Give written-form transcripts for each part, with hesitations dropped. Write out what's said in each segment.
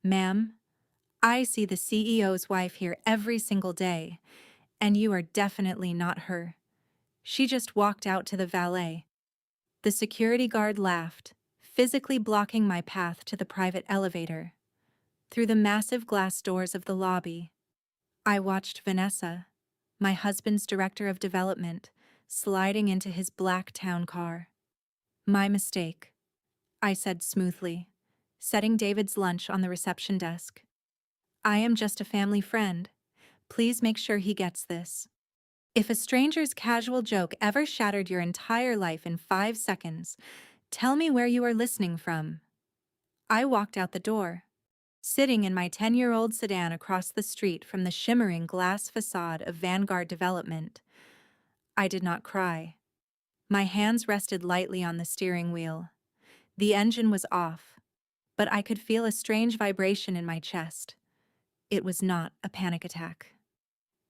Ma'am, I see the CEO's wife here every single day, and you are definitely not her. She just walked out to the valet. The security guard laughed, physically blocking my path to the private elevator. Through the massive glass doors of the lobby, I watched Vanessa, my husband's director of development, sliding into his black town car. My mistake, I said smoothly, setting David's lunch on the reception desk. I am just a family friend. Please make sure he gets this. If a stranger's casual joke ever shattered your entire life in 5 seconds, tell me where you are listening from. I walked out the door, sitting in my 10-year-old sedan across the street from the shimmering glass facade of Vanguard Development. I did not cry. My hands rested lightly on the steering wheel. The engine was off, but I could feel a strange vibration in my chest. It was not a panic attack.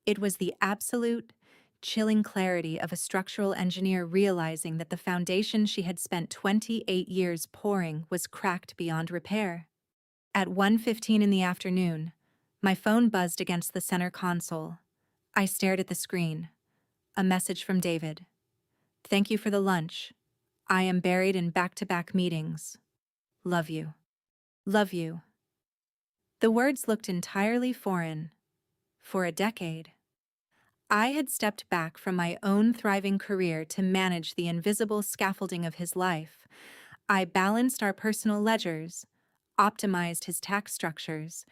It was the absolute, chilling clarity of a structural engineer realizing that the foundation she had spent 28 years pouring was cracked beyond repair. At 1:15 in the afternoon, my phone buzzed against the center console. I stared at the screen. A message from David. Thank you for the lunch. I am buried in back-to-back meetings. Love you. Love you. The words looked entirely foreign. For a decade, I had stepped back from my own thriving career to manage the invisible scaffolding of his life. I balanced our personal ledgers, optimized his tax structures,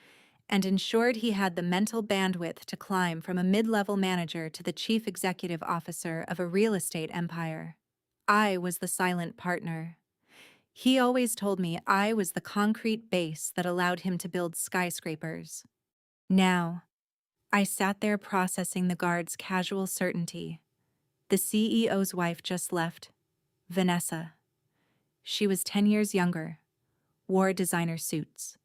and ensured he had the mental bandwidth to climb from a mid-level manager to the chief executive officer of a real estate empire. I was the silent partner. He always told me I was the concrete base that allowed him to build skyscrapers. Now, I sat there processing the guard's casual certainty. The CEO's wife just left, Vanessa. She was 10 years younger, wore designer suits,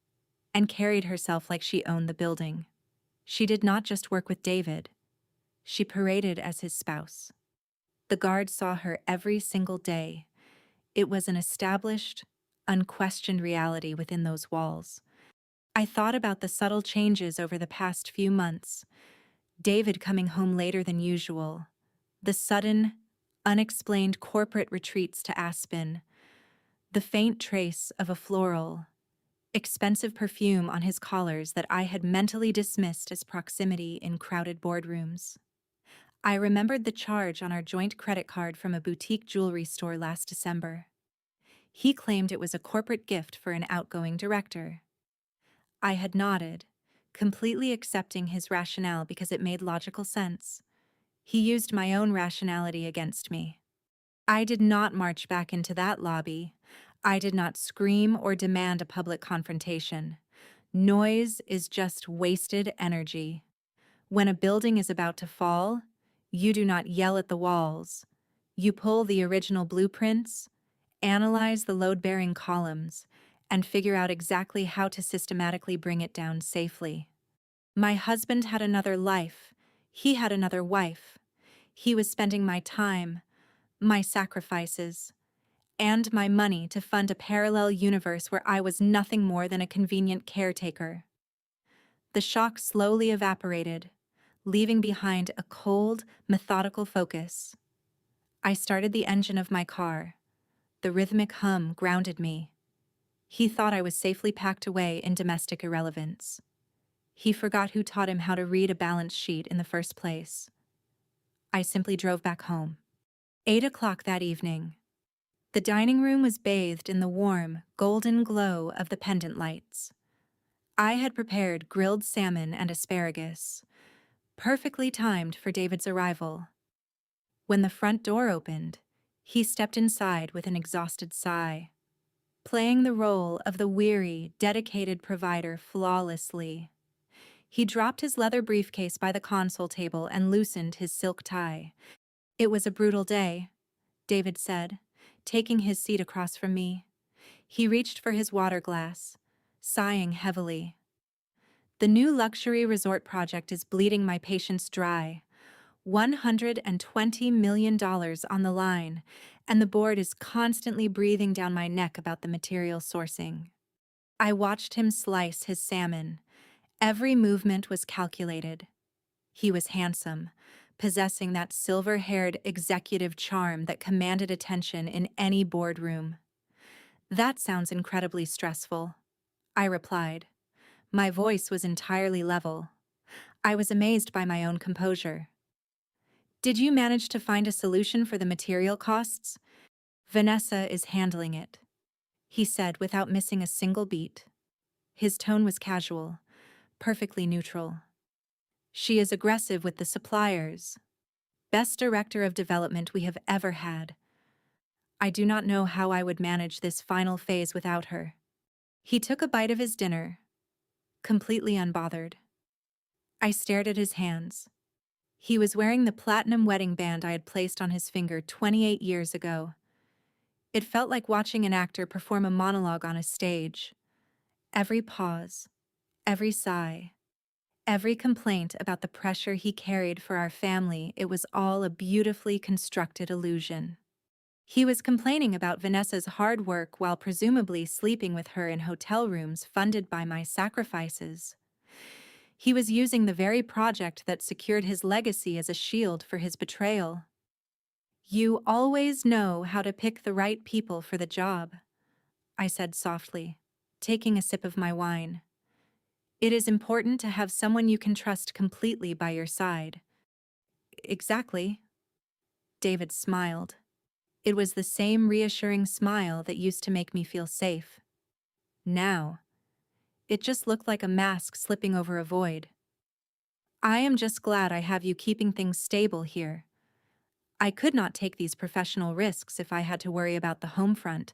and carried herself like she owned the building. She did not just work with David. She paraded as his spouse. The guard saw her every single day. It was an established, unquestioned reality within those walls. I thought about the subtle changes over the past few months. David coming home later than usual, the sudden, unexplained corporate retreats to Aspen, the faint trace of a floral, expensive perfume on his collars that I had mentally dismissed as proximity in crowded boardrooms. I remembered the charge on our joint credit card from a boutique jewelry store last December. He claimed it was a corporate gift for an outgoing director. I had nodded, completely accepting his rationale because it made logical sense. He used my own rationality against me. I did not march back into that lobby. I did not scream or demand a public confrontation. Noise is just wasted energy. When a building is about to fall, you do not yell at the walls. You pull the original blueprints, analyze the load-bearing columns, and figure out exactly how to systematically bring it down safely. My husband had another life. He had another wife. He was spending my time, my sacrifices, and my money to fund a parallel universe where I was nothing more than a convenient caretaker. The shock slowly evaporated, leaving behind a cold, methodical focus. I started the engine of my car. The rhythmic hum grounded me. He thought I was safely packed away in domestic irrelevance. He forgot who taught him how to read a balance sheet in the first place. I simply drove back home. 8 o'clock that evening. The dining room was bathed in the warm, golden glow of the pendant lights. I had prepared grilled salmon and asparagus, perfectly timed for David's arrival. When the front door opened, he stepped inside with an exhausted sigh, playing the role of the weary, dedicated provider flawlessly. He dropped his leather briefcase by the console table and loosened his silk tie. It was a brutal day, David said, taking his seat across from me. He reached for his water glass, sighing heavily. The new luxury resort project is bleeding my patience dry. $120 million on the line, and the board is constantly breathing down my neck about the material sourcing. I watched him slice his salmon. Every movement was calculated. He was handsome, possessing that silver-haired executive charm that commanded attention in any boardroom. "That sounds incredibly stressful," I replied. My voice was entirely level. I was amazed by my own composure. "Did you manage to find a solution for the material costs?" "Vanessa is handling it," he said without missing a single beat. His tone was casual, perfectly neutral. "She is aggressive with the suppliers. Best director of development we have ever had. I do not know how I would manage this final phase without her." He took a bite of his dinner, completely unbothered. I stared at his hands. He was wearing the platinum wedding band I had placed on his finger 28 years ago. It felt like watching an actor perform a monologue on a stage. Every pause, every sigh, every complaint about the pressure he carried for our family, it was all a beautifully constructed illusion. He was complaining about Vanessa's hard work while presumably sleeping with her in hotel rooms funded by my sacrifices. He was using the very project that secured his legacy as a shield for his betrayal. "You always know how to pick the right people for the job," I said softly, taking a sip of my wine. "It is important to have someone you can trust completely by your side." "Exactly." David smiled. It was the same reassuring smile that used to make me feel safe. Now, it just looked like a mask slipping over a void. "I am just glad I have you keeping things stable here. I could not take these professional risks if I had to worry about the home front."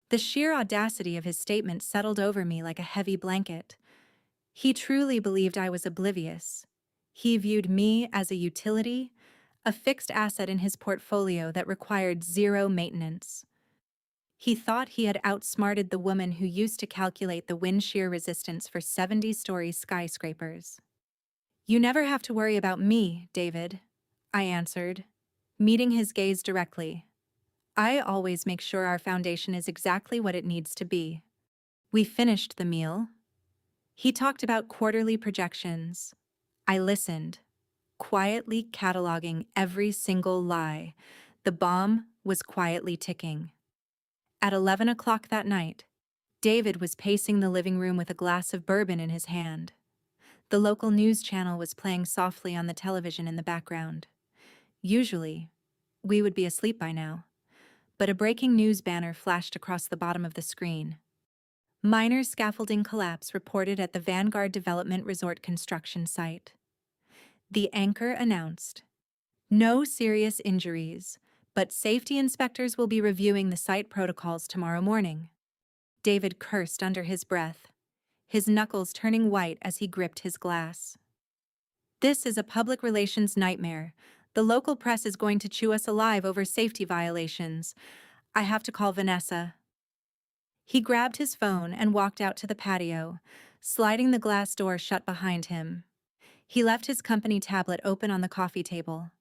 The sheer audacity of his statement settled over me like a heavy blanket. He truly believed I was oblivious. He viewed me as a utility, a fixed asset in his portfolio that required zero maintenance. He thought he had outsmarted the woman who used to calculate the wind shear resistance for 70-story skyscrapers. "You never have to worry about me, David," I answered, meeting his gaze directly. "I always make sure our foundation is exactly what it needs to be." We finished the meal. He talked about quarterly projections. I listened, quietly cataloging every single lie. The bomb was quietly ticking. At 11 o'clock that night, David was pacing the living room with a glass of bourbon in his hand. The local news channel was playing softly on the television in the background. Usually, we would be asleep by now, but a breaking news banner flashed across the bottom of the screen. "Minor scaffolding collapse reported at the Vanguard Development Resort construction site." The anchor announced, "No serious injuries, but safety inspectors will be reviewing the site protocols tomorrow morning." David cursed under his breath, his knuckles turning white as he gripped his glass. "This is a public relations nightmare. The local press is going to chew us alive over safety violations. I have to call Vanessa." He grabbed his phone and walked out to the patio, sliding the glass door shut behind him. He left his company tablet open on the coffee table.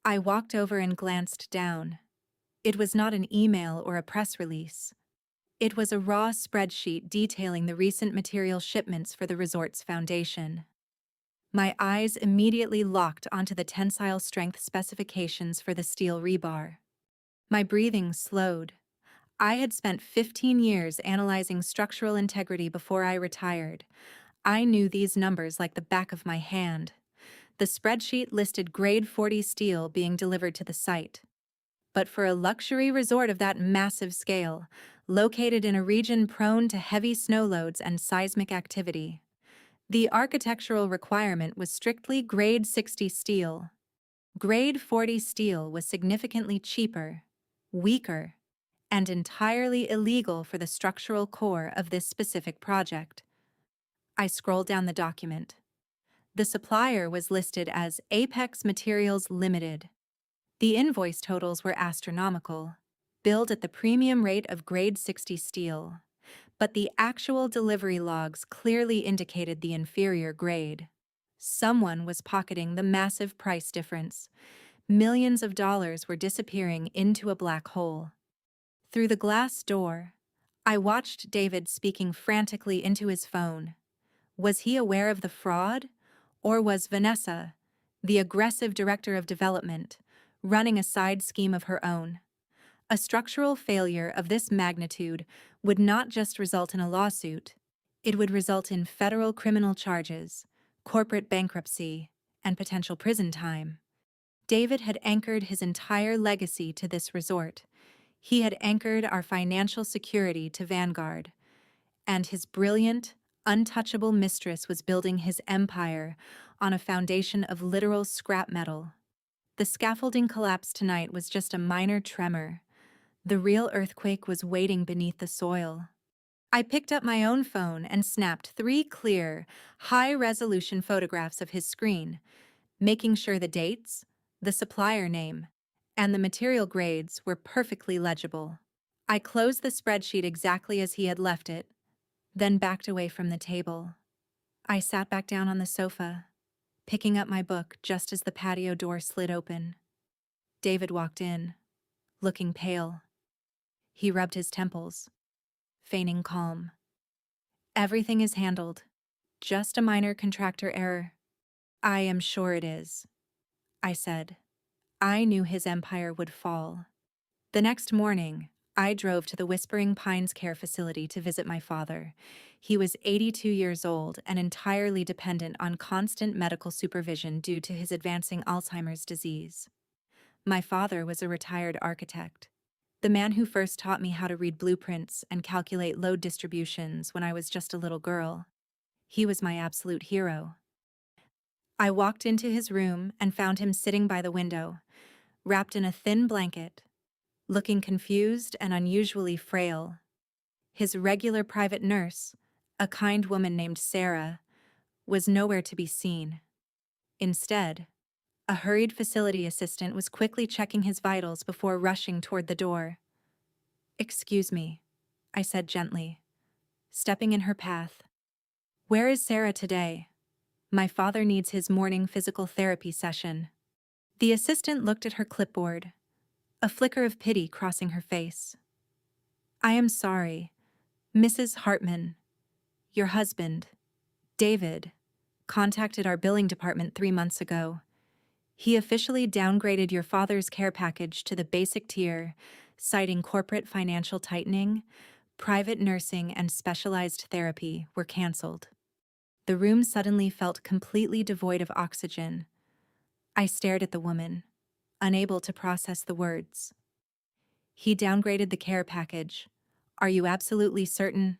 I walked over and glanced down. It was not an email or a press release. It was a raw spreadsheet detailing the recent material shipments for the resort's foundation. My eyes immediately locked onto the tensile strength specifications for the steel rebar. My breathing slowed. I had spent 15 years analyzing structural integrity before I retired. I knew these numbers like the back of my hand. The spreadsheet listed grade 40 steel being delivered to the site. But for a luxury resort of that massive scale, located in a region prone to heavy snow loads and seismic activity, the architectural requirement was strictly grade 60 steel. Grade 40 steel was significantly cheaper, weaker, and entirely illegal for the structural core of this specific project. I scrolled down the document. The supplier was listed as Apex Materials Limited. The invoice totals were astronomical, billed at the premium rate of grade 60 steel, but the actual delivery logs clearly indicated the inferior grade. Someone was pocketing the massive price difference. Millions of dollars were disappearing into a black hole. Through the glass door, I watched David speaking frantically into his phone. Was he aware of the fraud? Or was Vanessa, the aggressive director of development, running a side scheme of her own? A structural failure of this magnitude would not just result in a lawsuit, it would result in federal criminal charges, corporate bankruptcy, and potential prison time. David had anchored his entire legacy to this resort. He had anchored our financial security to Vanguard, and his brilliant, untouchable mistress was building his empire on a foundation of literal scrap metal. The scaffolding collapse tonight was just a minor tremor. The real earthquake was waiting beneath the soil. I picked up my own phone and snapped 3 clear, high-resolution photographs of his screen, making sure the dates, the supplier name, and the material grades were perfectly legible. I closed the spreadsheet exactly as he had left it, then backed away from the table. I sat back down on the sofa, picking up my book just as the patio door slid open. David walked in, looking pale. He rubbed his temples, feigning calm. "Everything is handled. Just a minor contractor error." "I am sure it is," I said. I knew his empire would fall. The next morning, I drove to the Whispering Pines Care Facility to visit my father. He was 82 years old and entirely dependent on constant medical supervision due to his advancing Alzheimer's disease. My father was a retired architect, the man who first taught me how to read blueprints and calculate load distributions when I was just a little girl. He was my absolute hero. I walked into his room and found him sitting by the window, wrapped in a thin blanket, looking confused and unusually frail. His regular private nurse, a kind woman named Sarah, was nowhere to be seen. Instead, a hurried facility assistant was quickly checking his vitals before rushing toward the door. "Excuse me," I said gently, stepping in her path. "Where is Sarah today? My father needs his morning physical therapy session." The assistant looked at her clipboard, a flicker of pity crossing her face. "I am sorry. Mrs. Hartman, your husband, David, contacted our billing department 3 months ago. He officially downgraded your father's care package to the basic tier, citing corporate financial tightening, private nursing, and specialized therapy were canceled." The room suddenly felt completely devoid of oxygen. I stared at the woman, unable to process the words. "He downgraded the care package. Are you absolutely certain?"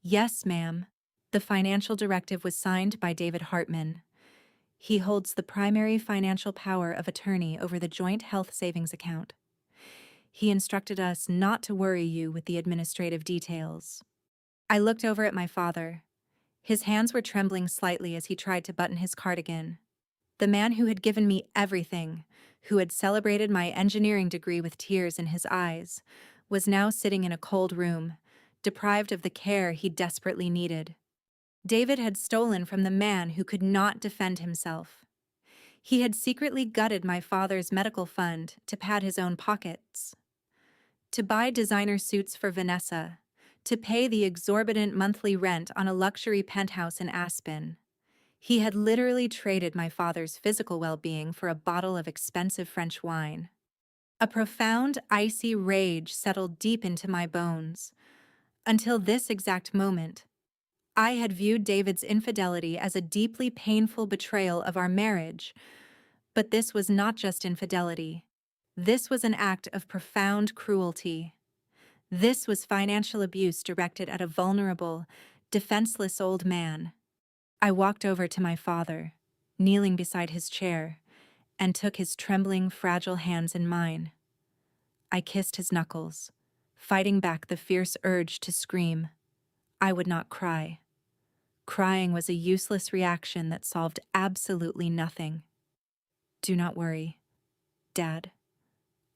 "Yes, ma'am. The financial directive was signed by David Hartman. He holds the primary financial power of attorney over the joint health savings account. He instructed us not to worry you with the administrative details." I looked over at my father. His hands were trembling slightly as he tried to button his cardigan. The man who had given me everything, who had celebrated my engineering degree with tears in his eyes, was now sitting in a cold room, deprived of the care he desperately needed. David had stolen from the man who could not defend himself. He had secretly gutted my father's medical fund to pad his own pockets. To buy designer suits for Vanessa, to pay the exorbitant monthly rent on a luxury penthouse in Aspen. He had literally traded my father's physical well-being for a bottle of expensive French wine. A profound, icy rage settled deep into my bones. Until this exact moment, I had viewed David's infidelity as a deeply painful betrayal of our marriage. But this was not just infidelity. This was an act of profound cruelty. This was financial abuse directed at a vulnerable, defenseless old man. I walked over to my father, kneeling beside his chair, and took his trembling, fragile hands in mine. I kissed his knuckles, fighting back the fierce urge to scream. I would not cry. Crying was a useless reaction that solved absolutely nothing. "Do not worry, Dad,"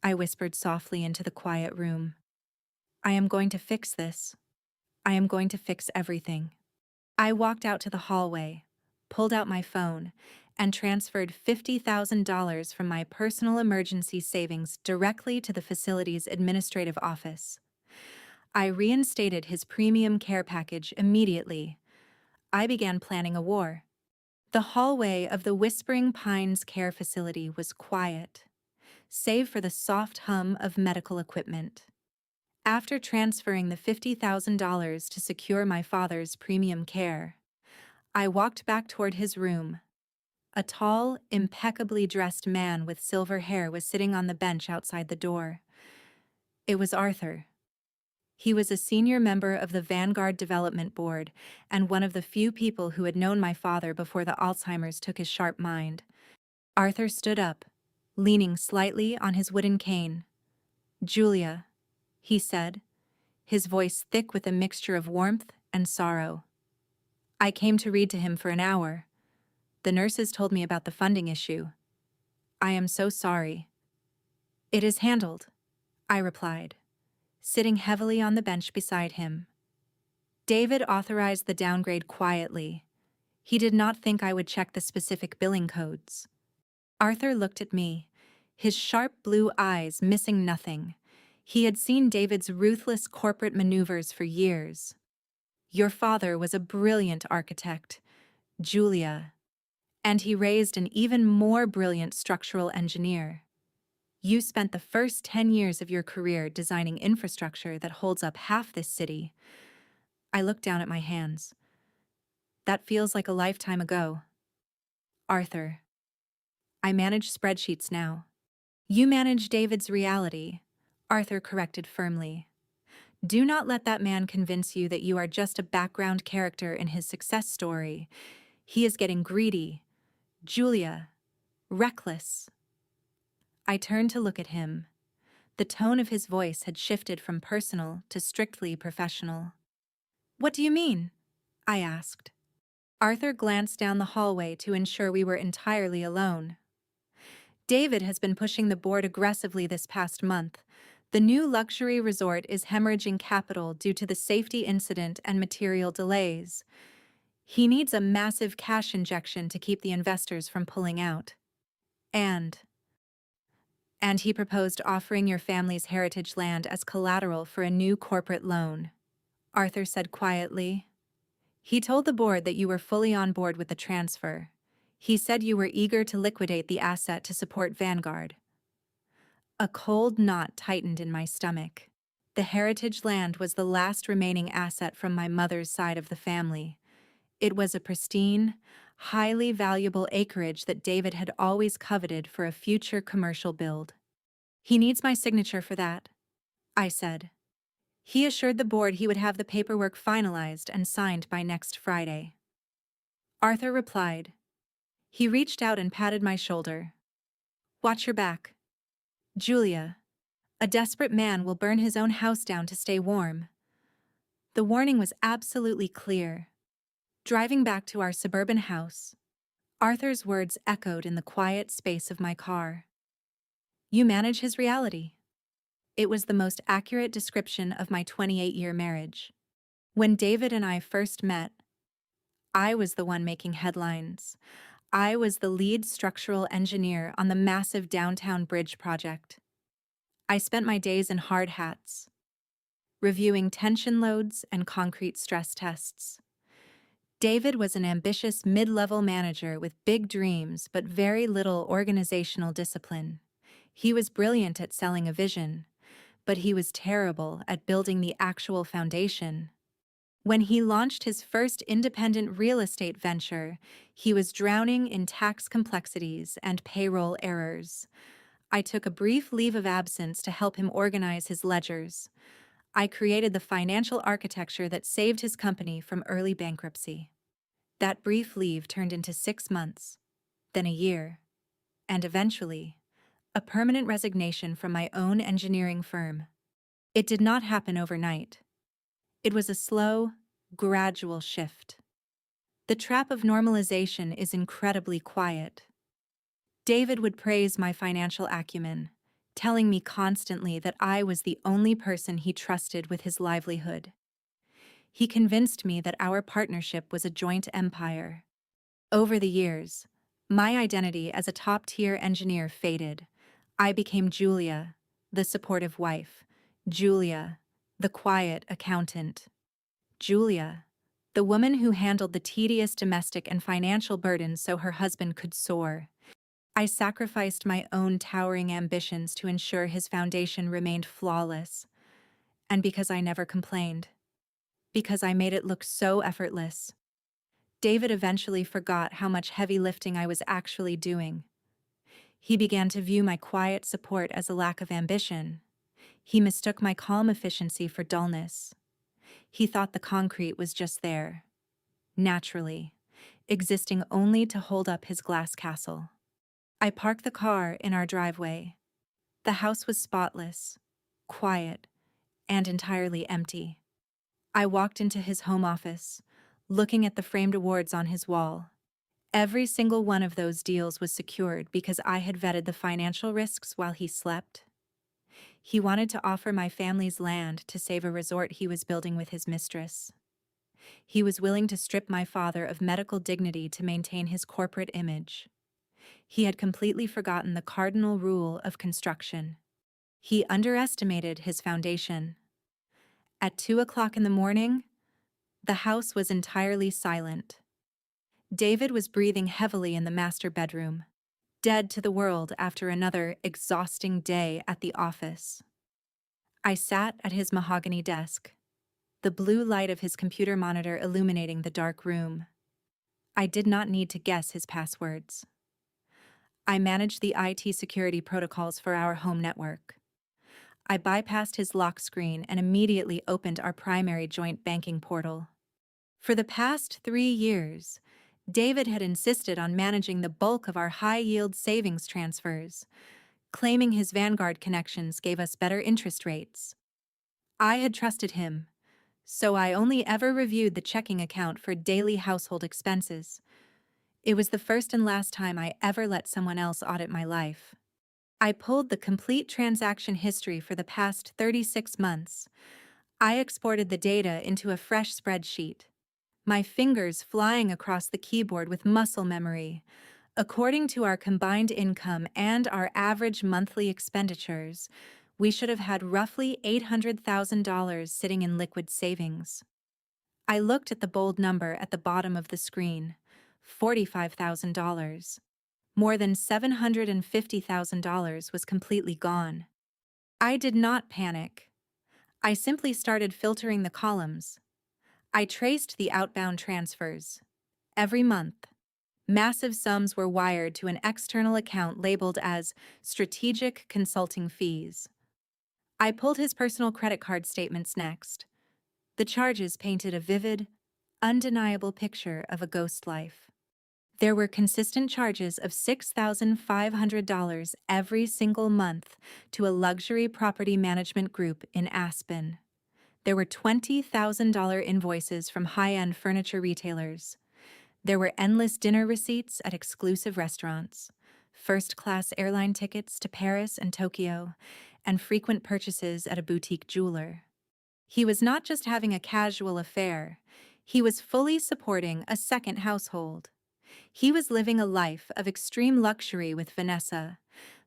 I whispered softly into the quiet room. "I am going to fix this. I am going to fix everything." I walked out to the hallway, pulled out my phone, and transferred $50,000 from my personal emergency savings directly to the facility's administrative office. I reinstated his premium care package immediately. I began planning a war. The hallway of the Whispering Pines Care Facility was quiet, save for the soft hum of medical equipment. After transferring the $50,000 to secure my father's premium care, I walked back toward his room. A tall, impeccably dressed man with silver hair was sitting on the bench outside the door. It was Arthur. He was a senior member of the Vanguard Development Board and one of the few people who had known my father before the Alzheimer's took his sharp mind. Arthur stood up, leaning slightly on his wooden cane. "Julia," he said, his voice thick with a mixture of warmth and sorrow. "I came to read to him for an hour. The nurses told me about the funding issue. I am so sorry." "It is handled," I replied, sitting heavily on the bench beside him. David authorized the downgrade quietly. He did not think I would check the specific billing codes. Arthur looked at me, his sharp blue eyes missing nothing. He had seen David's ruthless corporate maneuvers for years. "Your father was a brilliant architect, Julia, and he raised an even more brilliant structural engineer. You spent the first 10 years of your career designing infrastructure that holds up half this city." I looked down at my hands. "That feels like a lifetime ago." "Arthur, I manage spreadsheets now." "You manage David's reality," Arthur corrected firmly. "Do not let that man convince you that you are just a background character in his success story. He is getting greedy, Julia, reckless." I turned to look at him. The tone of his voice had shifted from personal to strictly professional. "What do you mean?" I asked. Arthur glanced down the hallway to ensure we were entirely alone. "David has been pushing the board aggressively this past month. The new luxury resort is hemorrhaging capital due to the safety incident and material delays. He needs a massive cash injection to keep the investors from pulling out. And he proposed offering your family's heritage land as collateral for a new corporate loan," Arthur said quietly. "He told the board that you were fully on board with the transfer. He said you were eager to liquidate the asset to support Vanguard." A cold knot tightened in my stomach. The heritage land was the last remaining asset from my mother's side of the family. It was a pristine, highly valuable acreage that David had always coveted for a future commercial build. "He needs my signature for that," I said. He assured the board he would have the paperwork finalized and signed by next Friday. Arthur replied. He reached out and patted my shoulder. "Watch your back. Julia, a desperate man will burn his own house down to stay warm." The warning was absolutely clear. Driving back to our suburban house, Arthur's words echoed in the quiet space of my car. "You manage his reality." It was the most accurate description of my 28-year marriage. When David and I first met, I was the one making headlines. I was the lead structural engineer on the massive downtown bridge project. I spent my days in hard hats, reviewing tension loads and concrete stress tests. David was an ambitious mid-level manager with big dreams but very little organizational discipline. He was brilliant at selling a vision, but he was terrible at building the actual foundation. When he launched his first independent real estate venture, he was drowning in tax complexities and payroll errors. I took a brief leave of absence to help him organize his ledgers. I created the financial architecture that saved his company from early bankruptcy. That brief leave turned into 6 months, then a year, and eventually, a permanent resignation from my own engineering firm. It did not happen overnight. It was a slow, gradual shift. The trap of normalization is incredibly quiet. David would praise my financial acumen, telling me constantly that I was the only person he trusted with his livelihood. He convinced me that our partnership was a joint empire. Over the years, my identity as a top-tier engineer faded. I became Julia, the supportive wife, Julia, The quiet accountant. Julia, the woman who handled the tedious domestic and financial burdens so her husband could soar. I sacrificed my own towering ambitions to ensure his foundation remained flawless. And because I never complained. Because I made it look so effortless. David eventually forgot how much heavy lifting I was actually doing. He began to view my quiet support as a lack of ambition. He mistook my calm efficiency for dullness. He thought the concrete was just there, naturally, existing only to hold up his glass castle. I parked the car in our driveway. The house was spotless, quiet, and entirely empty. I walked into his home office, looking at the framed awards on his wall. Every single one of those deals was secured because I had vetted the financial risks while he slept. He wanted to offer my family's land to save a resort he was building with his mistress. He was willing to strip my father of medical dignity to maintain his corporate image. He had completely forgotten the cardinal rule of construction. He underestimated his foundation. At 2 o'clock in the morning, the house was entirely silent. David was breathing heavily in the master bedroom, dead to the world after another exhausting day at the office. I sat at his mahogany desk, the blue light of his computer monitor illuminating the dark room. I did not need to guess his passwords. I managed the IT security protocols for our home network. I bypassed his lock screen and immediately opened our primary joint banking portal. For the past 3 years, David had insisted on managing the bulk of our high-yield savings transfers, claiming his Vanguard connections gave us better interest rates. I had trusted him, so I only ever reviewed the checking account for daily household expenses. It was the first and last time I ever let someone else audit my life. I pulled the complete transaction history for the past 36 months. I exported the data into a fresh spreadsheet, my fingers flying across the keyboard with muscle memory. According to our combined income and our average monthly expenditures, we should have had roughly $800,000 sitting in liquid savings. I looked at the bold number at the bottom of the screen, $45,000. More than $750,000 was completely gone. I did not panic. I simply started filtering the columns. I traced the outbound transfers. Every month, massive sums were wired to an external account labeled as strategic consulting fees. I pulled his personal credit card statements next. The charges painted a vivid, undeniable picture of a ghost life. There were consistent charges of $6,500 every single month to a luxury property management group in Aspen. There were $20,000 invoices from high-end furniture retailers. There were endless dinner receipts at exclusive restaurants, first-class airline tickets to Paris and Tokyo, and frequent purchases at a boutique jeweler. He was not just having a casual affair, he was fully supporting a second household. He was living a life of extreme luxury with Vanessa,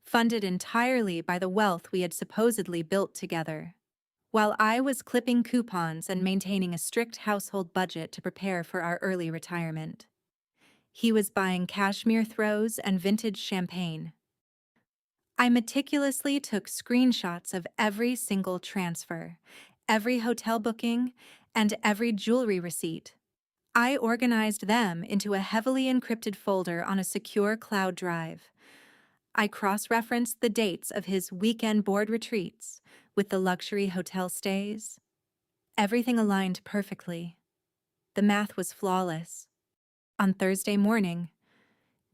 funded entirely by the wealth we had supposedly built together, while I was clipping coupons and maintaining a strict household budget to prepare for our early retirement. He was buying cashmere throws and vintage champagne. I meticulously took screenshots of every single transfer, every hotel booking, and every jewelry receipt. I organized them into a heavily encrypted folder on a secure cloud drive. I cross-referenced the dates of his weekend board retreats with the luxury hotel stays. Everything aligned perfectly. The math was flawless. On Thursday morning,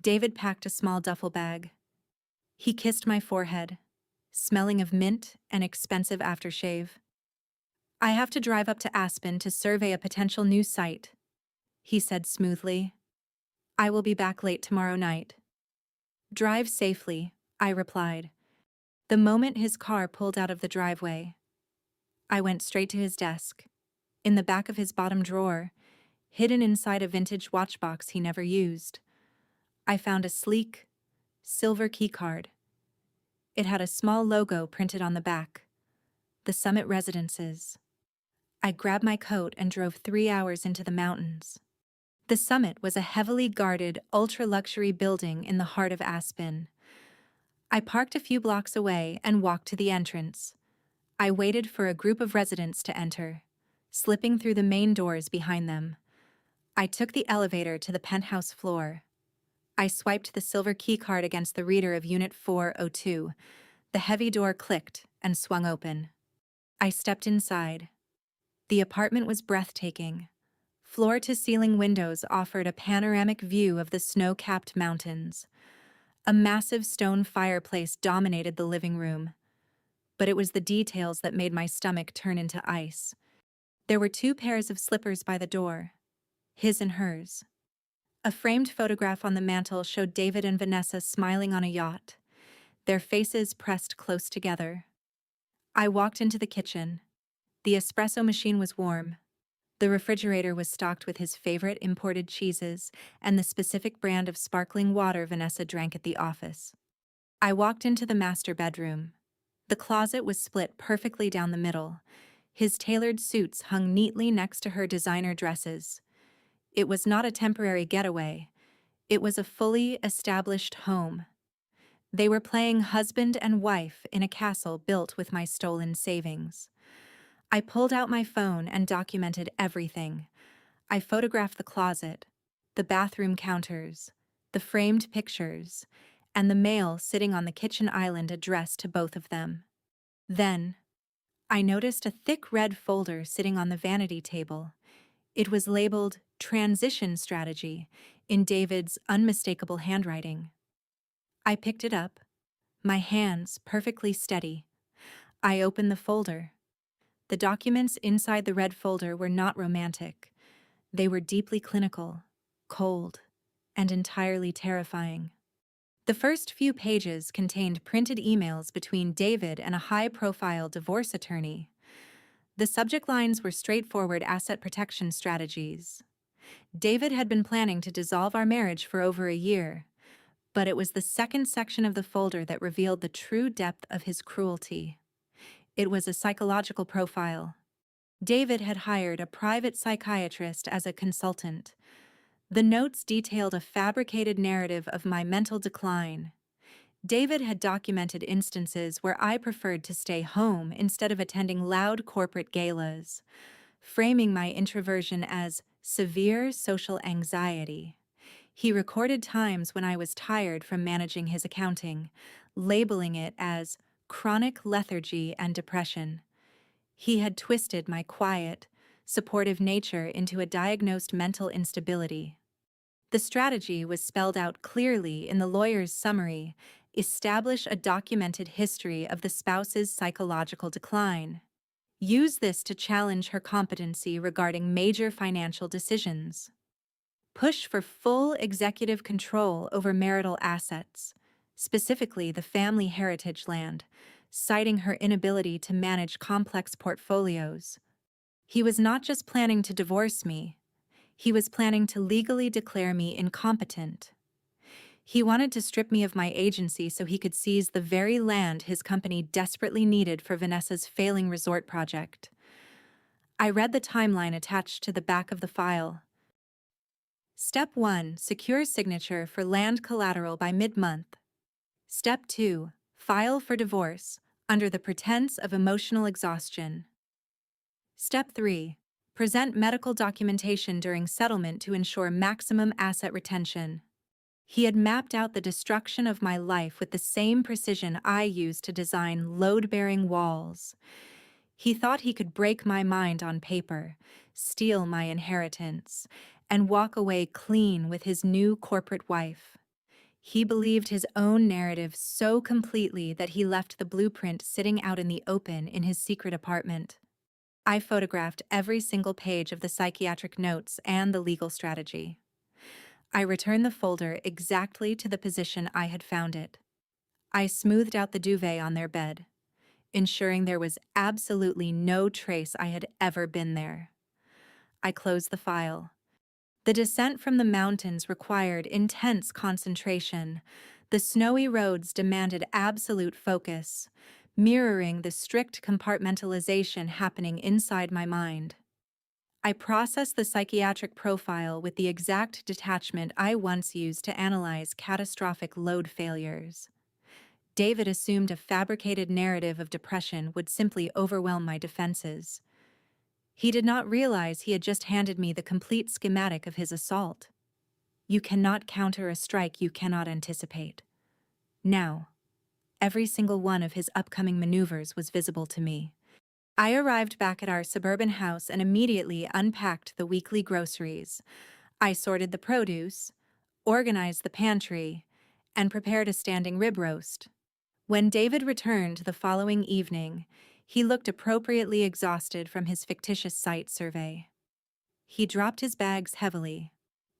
David packed a small duffel bag. He kissed my forehead, smelling of mint and expensive aftershave. "I have to drive up to Aspen to survey a potential new site," he said smoothly. "I will be back late tomorrow night." "Drive safely," I replied. The moment his car pulled out of the driveway, I went straight to his desk. In the back of his bottom drawer, hidden inside a vintage watchbox he never used, I found a sleek, silver keycard. It had a small logo printed on the back: the Summit Residences. I grabbed my coat and drove 3 hours into the mountains. The summit was a heavily guarded, ultra-luxury building in the heart of Aspen. I parked a few blocks away and walked to the entrance. I waited for a group of residents to enter, slipping through the main doors behind them. I took the elevator to the penthouse floor. I swiped the silver keycard against the reader of Unit 402. The heavy door clicked and swung open. I stepped inside. The apartment was breathtaking. Floor-to-ceiling windows offered a panoramic view of the snow-capped mountains. A massive stone fireplace dominated the living room, but it was the details that made my stomach turn into ice. There were 2 pairs of slippers by the door, his and hers. A framed photograph on the mantel showed David and Vanessa smiling on a yacht, their faces pressed close together. I walked into the kitchen. The espresso machine was warm. The refrigerator was stocked with his favorite imported cheeses and the specific brand of sparkling water Vanessa drank at the office. I walked into the master bedroom. The closet was split perfectly down the middle. His tailored suits hung neatly next to her designer dresses. It was not a temporary getaway. It was a fully established home. They were playing husband and wife in a castle built with my stolen savings. I pulled out my phone and documented everything. I photographed the closet, the bathroom counters, the framed pictures, and the mail sitting on the kitchen island addressed to both of them. Then, I noticed a thick red folder sitting on the vanity table. It was labeled Transition Strategy in David's unmistakable handwriting. I picked it up, my hands perfectly steady. I opened the folder. The documents inside the red folder were not romantic. They were deeply clinical, cold, and entirely terrifying. The first few pages contained printed emails between David and a high-profile divorce attorney. The subject lines were straightforward asset protection strategies. David had been planning to dissolve our marriage for over a year, but it was the second section of the folder that revealed the true depth of his cruelty. It was a psychological profile. David had hired a private psychiatrist as a consultant. The notes detailed a fabricated narrative of my mental decline. David had documented instances where I preferred to stay home instead of attending loud corporate galas, framing my introversion as severe social anxiety. He recorded times when I was tired from managing his accounting, labeling it as chronic lethargy and depression. He had twisted my quiet, supportive nature into a diagnosed mental instability. The strategy was spelled out clearly in the lawyer's summary: establish a documented history of the spouse's psychological decline. Use this to challenge her competency regarding major financial decisions. Push for full executive control over marital assets, specifically the family heritage land, citing her inability to manage complex portfolios. He was not just planning to divorce me, he was planning to legally declare me incompetent. He wanted to strip me of my agency so he could seize the very land his company desperately needed for Vanessa's failing resort project. I read the timeline attached to the back of the file. Step 1. Secure signature for land collateral by mid-month. Step 2. File for divorce, under the pretense of emotional exhaustion. Step 3. Present medical documentation during settlement to ensure maximum asset retention. He had mapped out the destruction of my life with the same precision I used to design load-bearing walls. He thought he could break my mind on paper, steal my inheritance, and walk away clean with his new corporate wife. He believed his own narrative so completely that he left the blueprint sitting out in the open in his secret apartment. I photographed every single page of the psychiatric notes and the legal strategy. I returned the folder exactly to the position I had found it. I smoothed out the duvet on their bed, ensuring there was absolutely no trace I had ever been there. I closed the file. The descent from the mountains required intense concentration. The snowy roads demanded absolute focus. mirroring the strict compartmentalization happening inside my mind. I processed the psychiatric profile with the exact detachment I once used to analyze catastrophic load failures. David assumed a fabricated narrative of depression would simply overwhelm my defenses. He did not realize he had just handed me the complete schematic of his assault. You cannot counter a strike you cannot anticipate. Now, every single one of his upcoming maneuvers was visible to me. I arrived back at our suburban house and immediately unpacked the weekly groceries. I sorted the produce, organized the pantry, and prepared a standing rib roast. When David returned the following evening, he looked appropriately exhausted from his fictitious site survey. He dropped his bags heavily,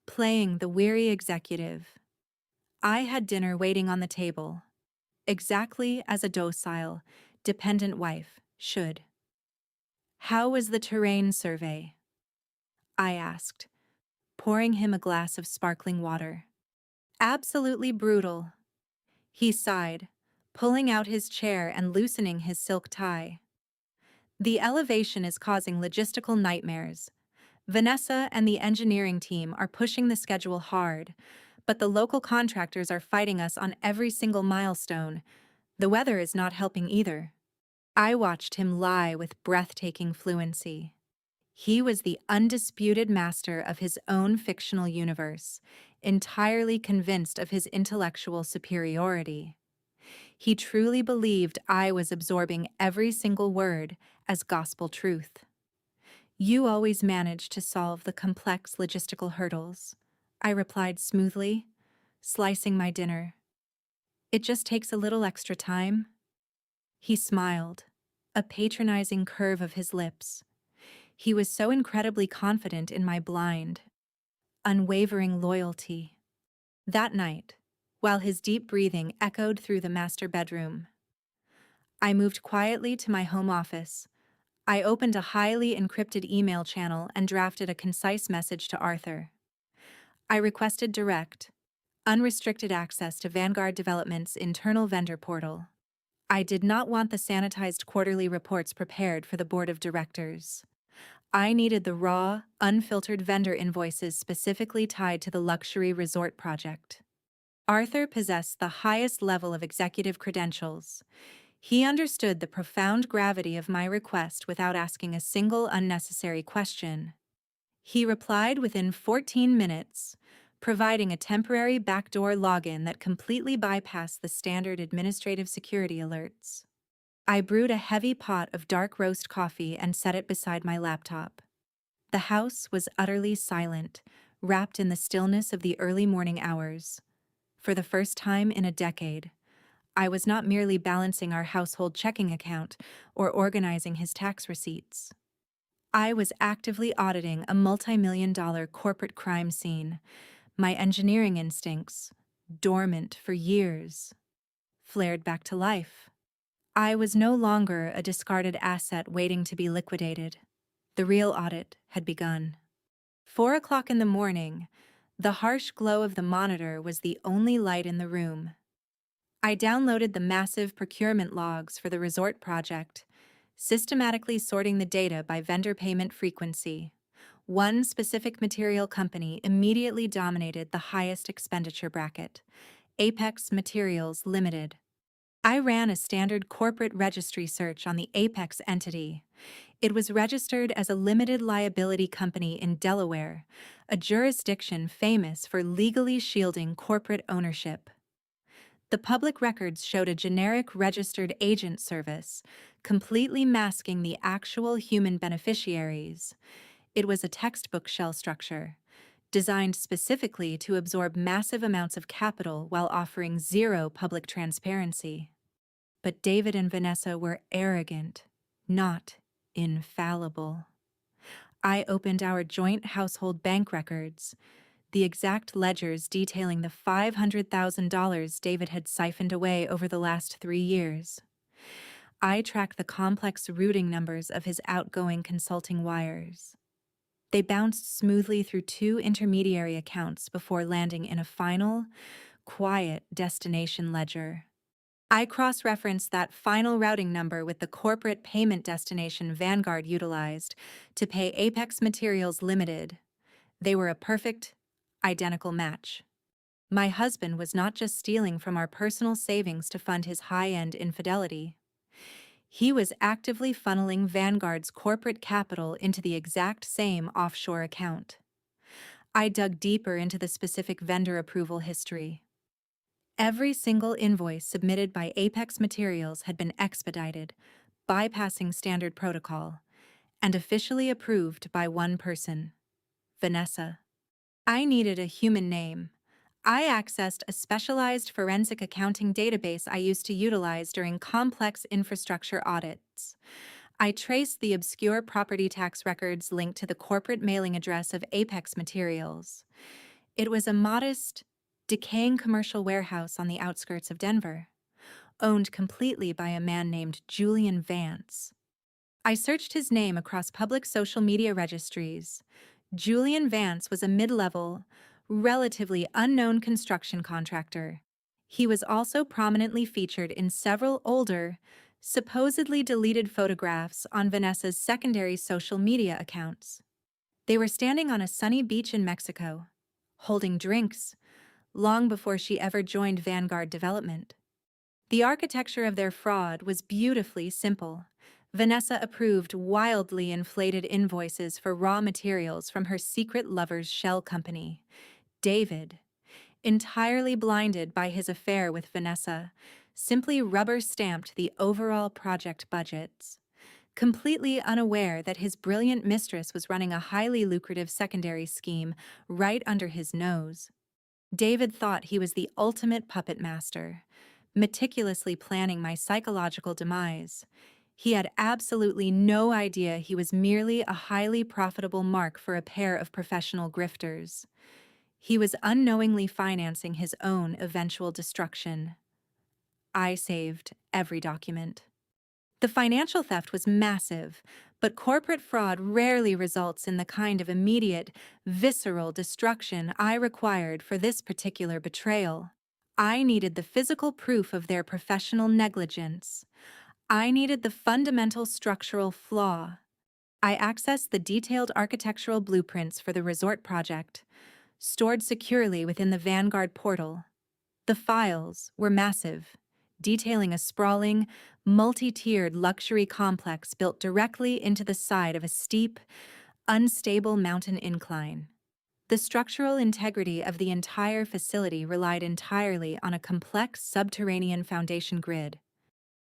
playing the weary executive. I had dinner waiting on the table, exactly as a docile, dependent wife should. "How was the terrain survey?" I asked, pouring him a glass of sparkling water. "Absolutely brutal." He sighed, pulling out his chair and loosening his silk tie. "The elevation is causing logistical nightmares. Vanessa and the engineering team are pushing the schedule hard, but the local contractors are fighting us on every single milestone. The weather is not helping either." I watched him lie with breathtaking fluency. He was the undisputed master of his own fictional universe, entirely convinced of his intellectual superiority. He truly believed I was absorbing every single word as gospel truth. "You always manage to solve the complex logistical hurdles," I replied smoothly, slicing my dinner. "It just takes a little extra time." He smiled, a patronizing curve of his lips. He was so incredibly confident in my blind, unwavering loyalty. That night, while his deep breathing echoed through the master bedroom, I moved quietly to my home office. I opened a highly encrypted email channel and drafted a concise message to Arthur. I requested direct, unrestricted access to Vanguard Development's internal vendor portal. I did not want the sanitized quarterly reports prepared for the board of directors. I needed the raw, unfiltered vendor invoices specifically tied to the luxury resort project. Arthur possessed the highest level of executive credentials. He understood the profound gravity of my request without asking a single unnecessary question. He replied within 14 minutes, providing a temporary backdoor login that completely bypassed the standard administrative security alerts. I brewed a heavy pot of dark roast coffee and set it beside my laptop. The house was utterly silent, wrapped in the stillness of the early morning hours. For the first time in a decade, I was not merely balancing our household checking account or organizing his tax receipts. I was actively auditing a multi-million-dollar corporate crime scene. My engineering instincts, dormant for years, flared back to life. I was no longer a discarded asset waiting to be liquidated. The real audit had begun. 4 o'clock in the morning, the harsh glow of the monitor was the only light in the room. I downloaded the massive procurement logs for the resort project, systematically sorting the data by vendor payment frequency. One specific material company immediately dominated the highest expenditure bracket, Apex Materials Limited. I ran a standard corporate registry search on the Apex entity. It was registered as a limited liability company in Delaware, a jurisdiction famous for legally shielding corporate ownership. The public records showed a generic registered agent service, completely masking the actual human beneficiaries. It was a textbook shell structure, designed specifically to absorb massive amounts of capital while offering zero public transparency. But David and Vanessa were arrogant, not infallible. I opened our joint household bank records, the exact ledgers detailing the $500,000 David had siphoned away over the last 3 years. I tracked the complex routing numbers of his outgoing consulting wires. They bounced smoothly through 2 intermediary accounts before landing in a final, quiet destination ledger. I cross-referenced that final routing number with the corporate payment destination Vanguard utilized to pay Apex Materials Limited. They were a perfect, identical match. My husband was not just stealing from our personal savings to fund his high-end infidelity. He was actively funneling Vanguard's corporate capital into the exact same offshore account. I dug deeper into the specific vendor approval history. Every single invoice submitted by Apex Materials had been expedited, bypassing standard protocol, and officially approved by one person, Vanessa. I needed a human name. I accessed a specialized forensic accounting database I used to utilize during complex infrastructure audits. I traced the obscure property tax records linked to the corporate mailing address of Apex Materials. It was a modest, decaying commercial warehouse on the outskirts of Denver, owned completely by a man named Julian Vance. I searched his name across public social media registries. Julian Vance was a mid-level, relatively unknown construction contractor. He was also prominently featured in several older, supposedly deleted photographs on Vanessa's secondary social media accounts. They were standing on a sunny beach in Mexico, holding drinks, long before she ever joined Vanguard Development. The architecture of their fraud was beautifully simple. Vanessa approved wildly inflated invoices for raw materials from her secret lover's shell company, David. Entirely blinded by his affair with Vanessa, simply rubber-stamped the overall project budgets, completely unaware that his brilliant mistress was running a highly lucrative secondary scheme right under his nose. David thought he was the ultimate puppet master, meticulously planning my psychological demise. He had absolutely no idea he was merely a highly profitable mark for a pair of professional grifters. He was unknowingly financing his own eventual destruction. I saved every document. The financial theft was massive, but corporate fraud rarely results in the kind of immediate, visceral destruction I required for this particular betrayal. I needed the physical proof of their professional negligence. I needed the fundamental structural flaw. I accessed the detailed architectural blueprints for the resort project, stored securely within the Vanguard portal. The files were massive, detailing a sprawling, multi-tiered luxury complex built directly into the side of a steep, unstable mountain incline. The structural integrity of the entire facility relied entirely on a complex subterranean foundation grid.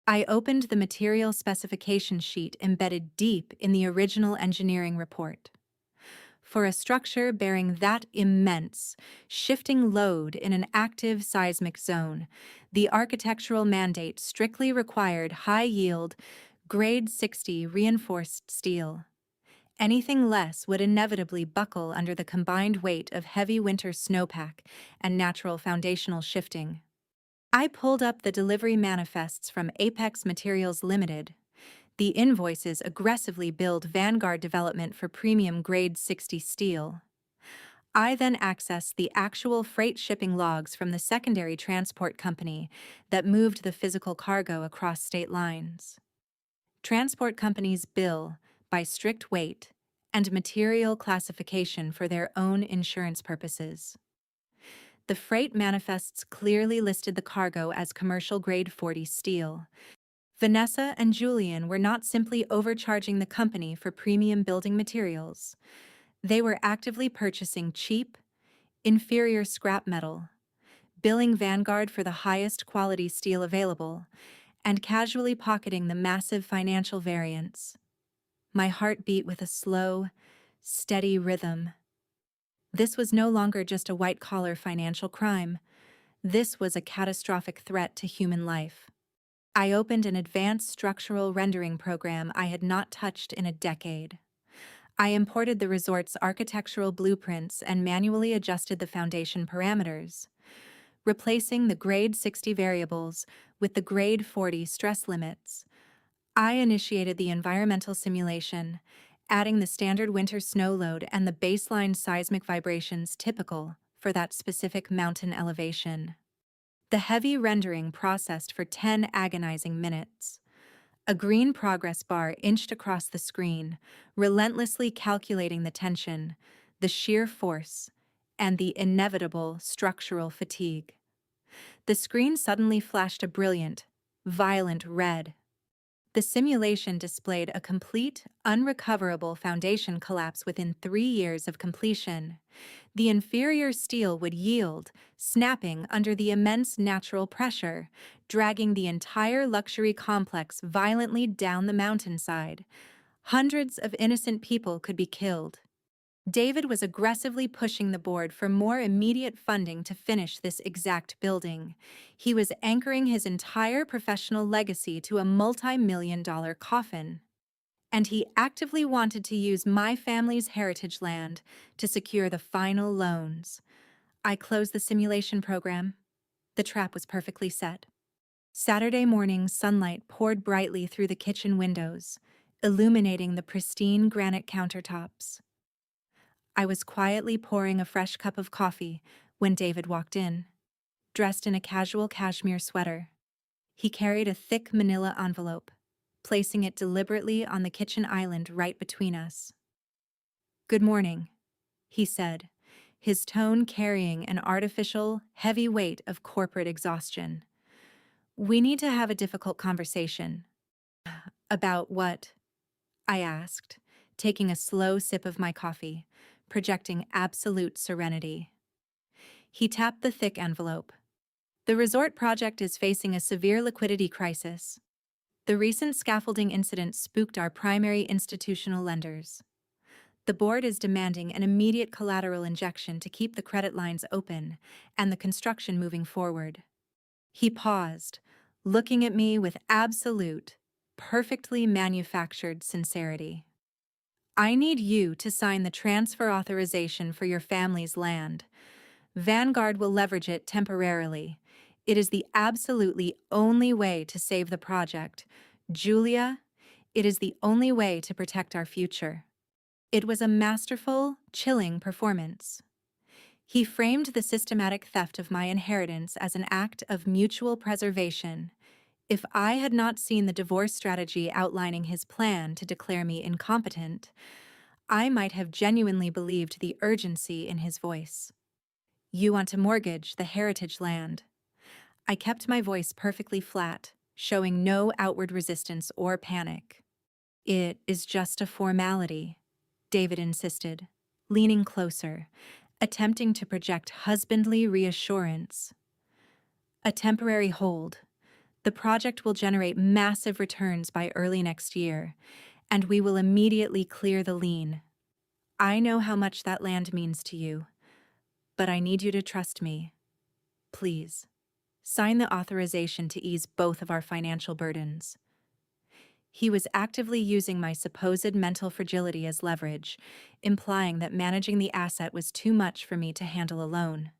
I opened the material specification sheet embedded deep in the original engineering report. For a structure bearing that immense, shifting load in an active seismic zone, the architectural mandate strictly required high-yield, grade 60 reinforced steel. Anything less would inevitably buckle under the combined weight of heavy winter snowpack and natural foundational shifting. I pulled up the delivery manifests from Apex Materials Limited. The invoices aggressively billed Vanguard Development for premium grade 60 steel. I then accessed the actual freight shipping logs from the secondary transport company that moved the physical cargo across state lines. Transport companies bill by strict weight and material classification for their own insurance purposes. The freight manifests clearly listed the cargo as commercial grade 40 steel. Vanessa and Julian were not simply overcharging the company for premium building materials. They were actively purchasing cheap, inferior scrap metal, billing Vanguard for the highest quality steel available, and casually pocketing the massive financial variance. My heart beat with a slow, steady rhythm. This was no longer just a white-collar financial crime. This was a catastrophic threat to human life. I opened an advanced structural rendering program I had not touched in a decade. I imported the resort's architectural blueprints and manually adjusted the foundation parameters, replacing the grade 60 variables with the grade 40 stress limits. I initiated the environmental simulation, adding the standard winter snow load and the baseline seismic vibrations typical for that specific mountain elevation. The heavy rendering processed for 10 agonizing minutes. A green progress bar inched across the screen, relentlessly calculating the tension, the sheer force, and the inevitable structural fatigue. The screen suddenly flashed a brilliant, violent red. The simulation displayed a complete, unrecoverable foundation collapse within 3 years of completion. The inferior steel would yield, snapping under the immense natural pressure, dragging the entire luxury complex violently down the mountainside. Hundreds of innocent people could be killed. David was aggressively pushing the board for more immediate funding to finish this exact building. He was anchoring his entire professional legacy to a multi-million-dollar coffin. And he actively wanted to use my family's heritage land to secure the final loans. I closed the simulation program. The trap was perfectly set. Saturday morning sunlight poured brightly through the kitchen windows, illuminating the pristine granite countertops. I was quietly pouring a fresh cup of coffee when David walked in, dressed in a casual cashmere sweater. He carried a thick manila envelope, placing it deliberately on the kitchen island right between us. "Good morning," he said, his tone carrying an artificial, heavy weight of corporate exhaustion. "We need to have a difficult conversation." "About what?" I asked, taking a slow sip of my coffee, projecting absolute serenity. He tapped the thick envelope. "The resort project is facing a severe liquidity crisis. The recent scaffolding incident spooked our primary institutional lenders. The board is demanding an immediate collateral injection to keep the credit lines open and the construction moving forward." He paused, looking at me with absolute, perfectly manufactured sincerity. "I need you to sign the transfer authorization for your family's land. Vanguard will leverage it temporarily. It is the absolutely only way to save the project. Julia, it is the only way to protect our future." It was a masterful, chilling performance. He framed the systematic theft of my inheritance as an act of mutual preservation. If I had not seen the divorce strategy outlining his plan to declare me incompetent, I might have genuinely believed the urgency in his voice. "You want to mortgage the heritage land." I kept my voice perfectly flat, showing no outward resistance or panic. "It is just a formality," David insisted, leaning closer, attempting to project husbandly reassurance. "A temporary hold. The project will generate massive returns by early next year, and we will immediately clear the lien. I know how much that land means to you, but I need you to trust me. Please, sign the authorization to ease both of our financial burdens." He was actively using my supposed mental fragility as leverage, implying that managing the asset was too much for me to handle alone.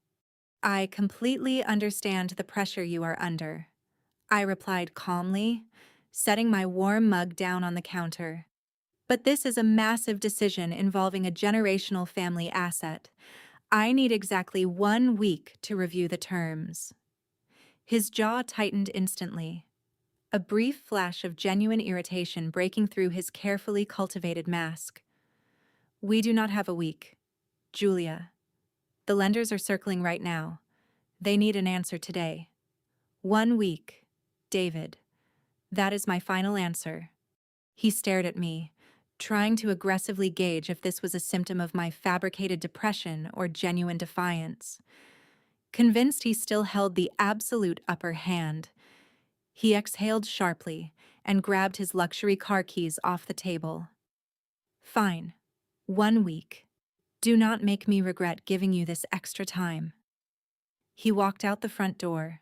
"I completely understand the pressure you are under," I replied calmly, setting my warm mug down on the counter. "But this is a massive decision involving a generational family asset. I need exactly 1 week to review the terms." His jaw tightened instantly, a brief flash of genuine irritation breaking through his carefully cultivated mask. "We do not have a week, Julia. The lenders are circling right now. They need an answer today. 1 week, David. That is my final answer." He stared at me, trying to aggressively gauge if this was a symptom of my fabricated depression or genuine defiance. Convinced he still held the absolute upper hand, he exhaled sharply and grabbed his luxury car keys off the table. "Fine. 1 week. Do not make me regret giving you this extra time." He walked out the front door,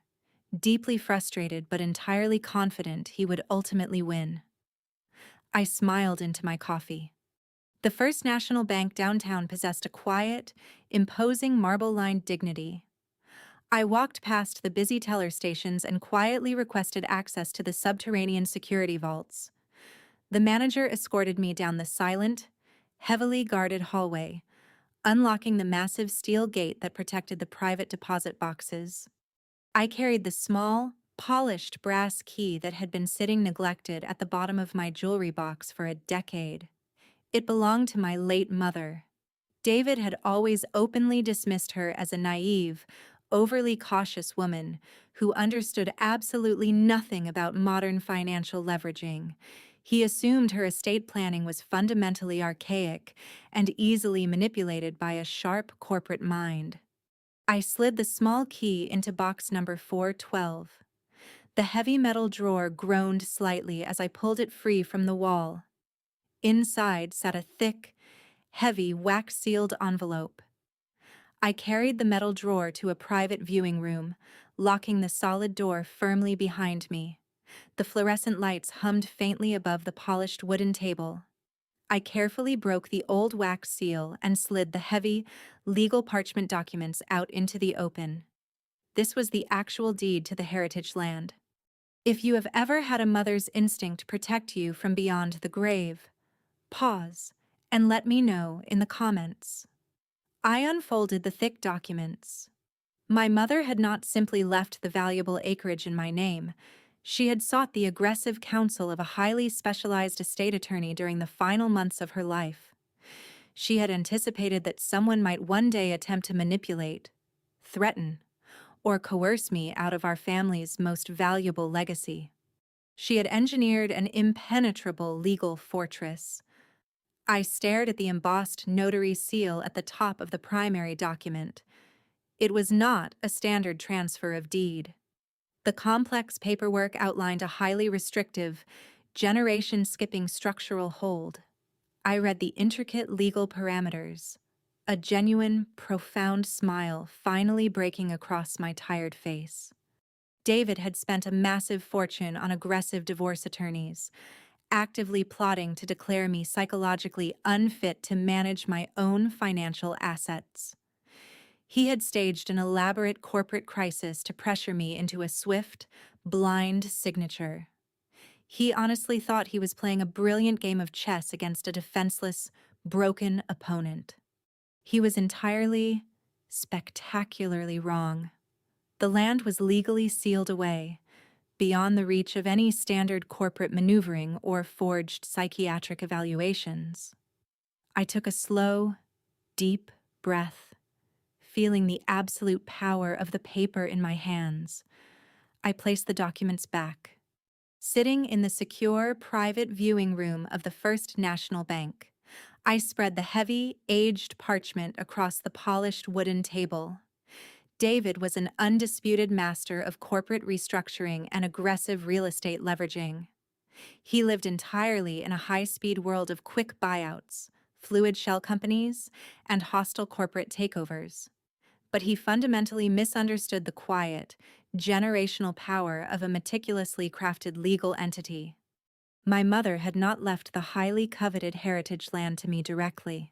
deeply frustrated but entirely confident he would ultimately win. I smiled into my coffee. The First National Bank downtown possessed a quiet, imposing marble-lined dignity. I walked past the busy teller stations and quietly requested access to the subterranean security vaults. The manager escorted me down the silent, heavily guarded hallway, unlocking the massive steel gate that protected the private deposit boxes. I carried the small, polished brass key that had been sitting neglected at the bottom of my jewelry box for a decade. It belonged to my late mother. David had always openly dismissed her as a naive, overly cautious woman who understood absolutely nothing about modern financial leveraging. He assumed her estate planning was fundamentally archaic and easily manipulated by a sharp corporate mind. I slid the small key into box number 412. The heavy metal drawer groaned slightly as I pulled it free from the wall. Inside sat a thick, heavy, wax-sealed envelope. I carried the metal drawer to a private viewing room, locking the solid door firmly behind me. The fluorescent lights hummed faintly above the polished wooden table. I carefully broke the old wax seal and slid the heavy, legal parchment documents out into the open. This was the actual deed to the heritage land. If you have ever had a mother's instinct protect you from beyond the grave, pause and let me know in the comments. I unfolded the thick documents. My mother had not simply left the valuable acreage in my name. She had sought the aggressive counsel of a highly specialized estate attorney during the final months of her life. She had anticipated that someone might one day attempt to manipulate, threaten, or coerce me out of our family's most valuable legacy. She had engineered an impenetrable legal fortress. I stared at the embossed notary seal at the top of the primary document. It was not a standard transfer of deed. The complex paperwork outlined a highly restrictive, generation-skipping structural hold. I read the intricate legal parameters, a genuine, profound smile finally breaking across my tired face. David had spent a massive fortune on aggressive divorce attorneys, actively plotting to declare me psychologically unfit to manage my own financial assets. He had staged an elaborate corporate crisis to pressure me into a swift, blind signature. He honestly thought he was playing a brilliant game of chess against a defenseless, broken opponent. He was entirely, spectacularly wrong. The land was legally sealed away, beyond the reach of any standard corporate maneuvering or forged psychiatric evaluations. I took a slow, deep breath, feeling the absolute power of the paper in my hands. I placed the documents back. Sitting in the secure, private viewing room of the First National Bank, I spread the heavy, aged parchment across the polished wooden table. David was an undisputed master of corporate restructuring and aggressive real estate leveraging. He lived entirely in a high-speed world of quick buyouts, fluid shell companies, and hostile corporate takeovers. But he fundamentally misunderstood the quiet, generational power of a meticulously crafted legal entity. My mother had not left the highly coveted heritage land to me directly.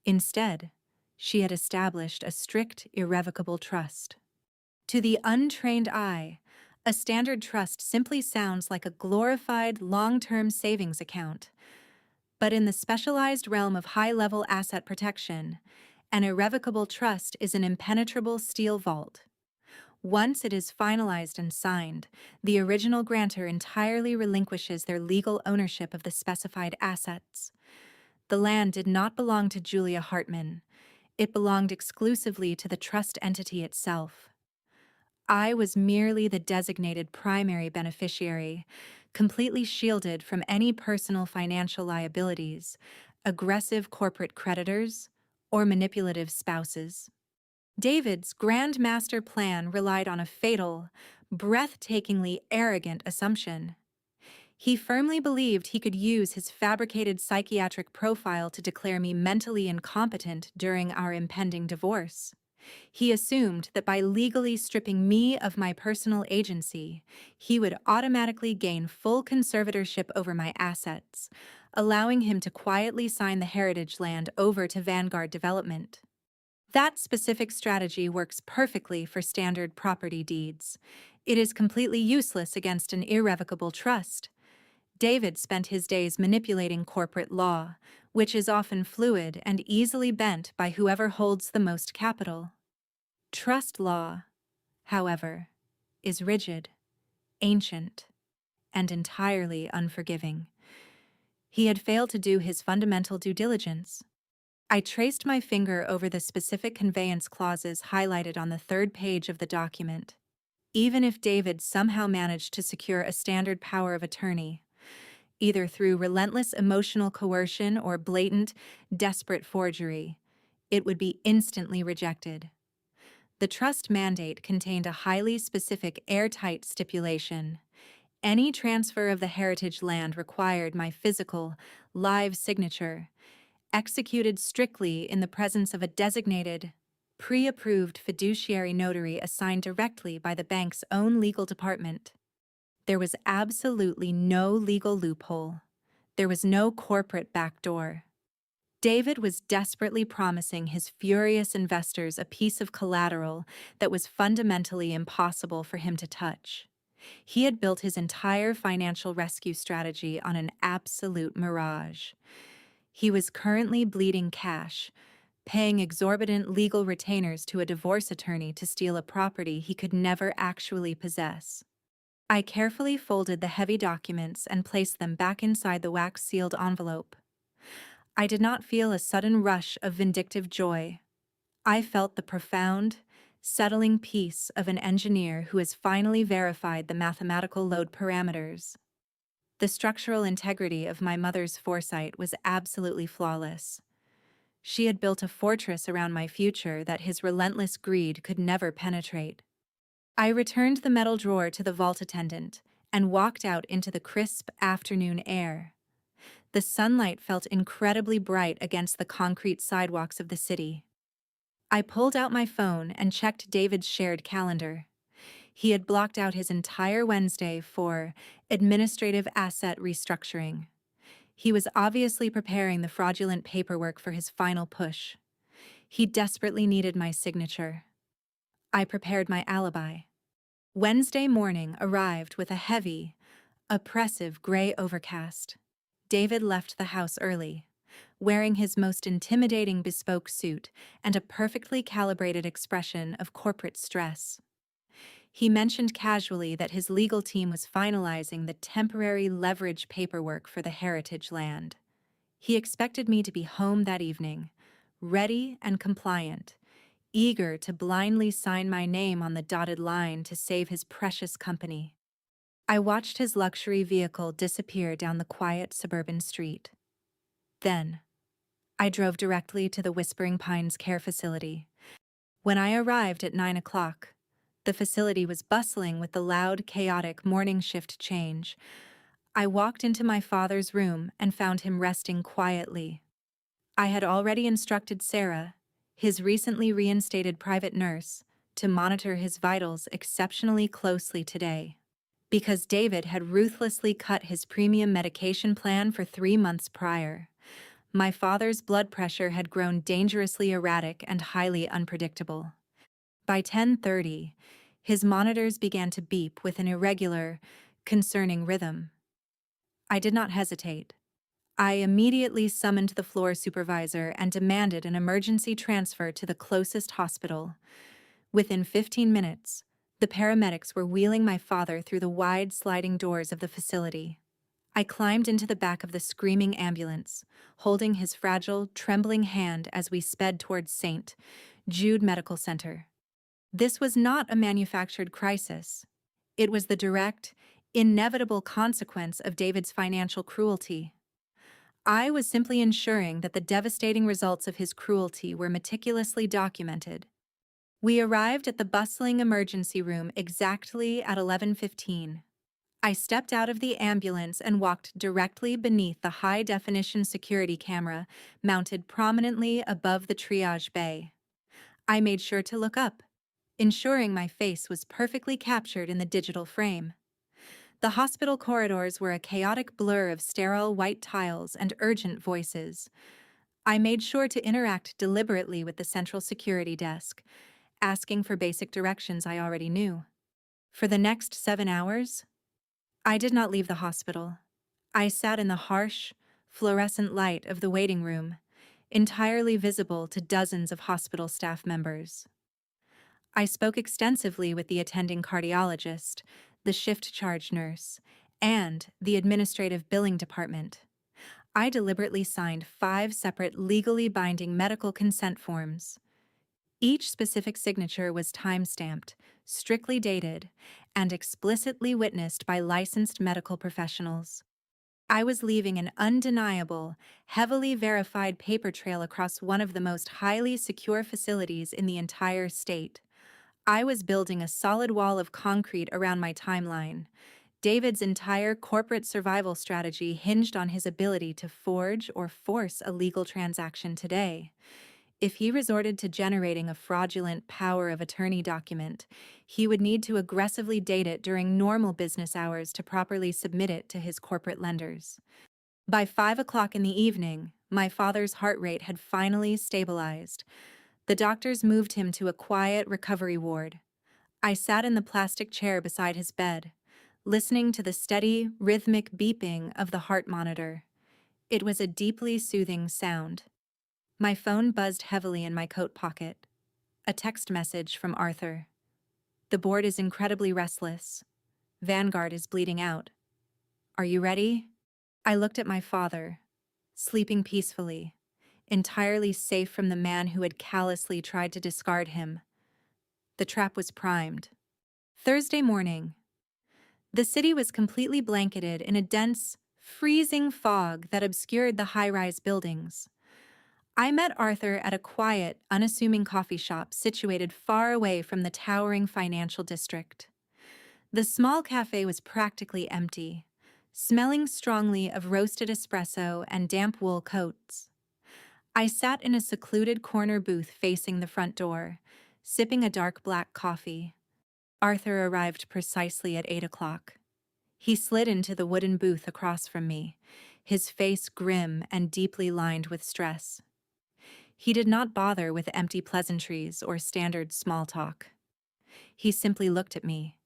Instead, she had established a strict, irrevocable trust. To the untrained eye, a standard trust simply sounds like a glorified long-term savings account. But in the specialized realm of high-level asset protection, an irrevocable trust is an impenetrable steel vault. Once it is finalized and signed, the original grantor entirely relinquishes their legal ownership of the specified assets. The land did not belong to Julia Hartman. It belonged exclusively to the trust entity itself. I was merely the designated primary beneficiary, completely shielded from any personal financial liabilities, aggressive corporate creditors, or manipulative spouses. David's grand master plan relied on a fatal, breathtakingly arrogant assumption. He firmly believed he could use his fabricated psychiatric profile to declare me mentally incompetent during our impending divorce. He assumed that by legally stripping me of my personal agency, he would automatically gain full conservatorship over my assets, allowing him to quietly sign the heritage land over to Vanguard Development. That specific strategy works perfectly for standard property deeds. It is completely useless against an irrevocable trust. David spent his days manipulating corporate law, which is often fluid and easily bent by whoever holds the most capital. Trust law, however, is rigid, ancient, and entirely unforgiving. He had failed to do his fundamental due diligence. I traced my finger over the specific conveyance clauses highlighted on the third page of the document. Even if David somehow managed to secure a standard power of attorney, either through relentless emotional coercion or blatant, desperate forgery, it would be instantly rejected. The trust mandate contained a highly specific airtight stipulation. Any transfer of the heritage land required my physical, live signature, executed strictly in the presence of a designated, pre-approved fiduciary notary assigned directly by the bank's own legal department. There was absolutely no legal loophole. There was no corporate backdoor. David was desperately promising his furious investors a piece of collateral that was fundamentally impossible for him to touch. He had built his entire financial rescue strategy on an absolute mirage. He was currently bleeding cash, paying exorbitant legal retainers to a divorce attorney to steal a property he could never actually possess. I carefully folded the heavy documents and placed them back inside the wax-sealed envelope. I did not feel a sudden rush of vindictive joy. I felt the profound, settling peace of an engineer who has finally verified the mathematical load parameters. The structural integrity of my mother's foresight was absolutely flawless. She had built a fortress around my future that his relentless greed could never penetrate. I returned the metal drawer to the vault attendant and walked out into the crisp afternoon air. The sunlight felt incredibly bright against the concrete sidewalks of the city. I pulled out my phone and checked David's shared calendar. He had blocked out his entire Wednesday for administrative asset restructuring. He was obviously preparing the fraudulent paperwork for his final push. He desperately needed my signature. I prepared my alibi. Wednesday morning arrived with a heavy, oppressive gray overcast. David left the house early, wearing his most intimidating bespoke suit and a perfectly calibrated expression of corporate stress. He mentioned casually that his legal team was finalizing the temporary leverage paperwork for the heritage land. He expected me to be home that evening, ready and compliant, eager to blindly sign my name on the dotted line to save his precious company. I watched his luxury vehicle disappear down the quiet suburban street. Then, I drove directly to the Whispering Pines Care Facility. When I arrived at 9 o'clock, the facility was bustling with the loud, chaotic morning shift change. I walked into my father's room and found him resting quietly. I had already instructed Sarah, his recently reinstated private nurse, to monitor his vitals exceptionally closely today. Because David had ruthlessly cut his premium medication plan for 3 months prior, my father's blood pressure had grown dangerously erratic and highly unpredictable. By 10:30, his monitors began to beep with an irregular, concerning rhythm. I did not hesitate. I immediately summoned the floor supervisor and demanded an emergency transfer to the closest hospital. Within 15 minutes, the paramedics were wheeling my father through the wide sliding doors of the facility. I climbed into the back of the screaming ambulance, holding his fragile, trembling hand as we sped towards St. Jude Medical Center. This was not a manufactured crisis. It was the direct, inevitable consequence of David's financial cruelty. I was simply ensuring that the devastating results of his cruelty were meticulously documented. We arrived at the bustling emergency room exactly at 11:15. I stepped out of the ambulance and walked directly beneath the high-definition security camera mounted prominently above the triage bay. I made sure to look up, ensuring my face was perfectly captured in the digital frame. The hospital corridors were a chaotic blur of sterile white tiles and urgent voices. I made sure to interact deliberately with the central security desk, asking for basic directions I already knew. For the next 7 hours, I did not leave the hospital. I sat in the harsh, fluorescent light of the waiting room, entirely visible to dozens of hospital staff members. I spoke extensively with the attending cardiologist, the shift charge nurse, and the administrative billing department. I deliberately signed 5 separate legally binding medical consent forms. Each specific signature was time-stamped, strictly dated, and explicitly witnessed by licensed medical professionals. I was leaving an undeniable, heavily verified paper trail across one of the most highly secure facilities in the entire state. I was building a solid wall of concrete around my timeline. David's entire corporate survival strategy hinged on his ability to forge or force a legal transaction today. If he resorted to generating a fraudulent power of attorney document, he would need to aggressively date it during normal business hours to properly submit it to his corporate lenders. By 5 o'clock in the evening, my father's heart rate had finally stabilized. The doctors moved him to a quiet recovery ward. I sat in the plastic chair beside his bed, listening to the steady, rhythmic beeping of the heart monitor. It was a deeply soothing sound. My phone buzzed heavily in my coat pocket. A text message from Arthur. The board is incredibly restless. Vanguard is bleeding out. Are you ready? I looked at my father, sleeping peacefully, entirely safe from the man who had callously tried to discard him. The trap was primed. Thursday morning. The city was completely blanketed in a dense, freezing fog that obscured the high-rise buildings. I met Arthur at a quiet, unassuming coffee shop situated far away from the towering financial district. The small cafe was practically empty, smelling strongly of roasted espresso and damp wool coats. I sat in a secluded corner booth facing the front door, sipping a dark black coffee. Arthur arrived precisely at 8 o'clock. He slid into the wooden booth across from me, his face grim and deeply lined with stress. He did not bother with empty pleasantries or standard small talk. He simply looked at me,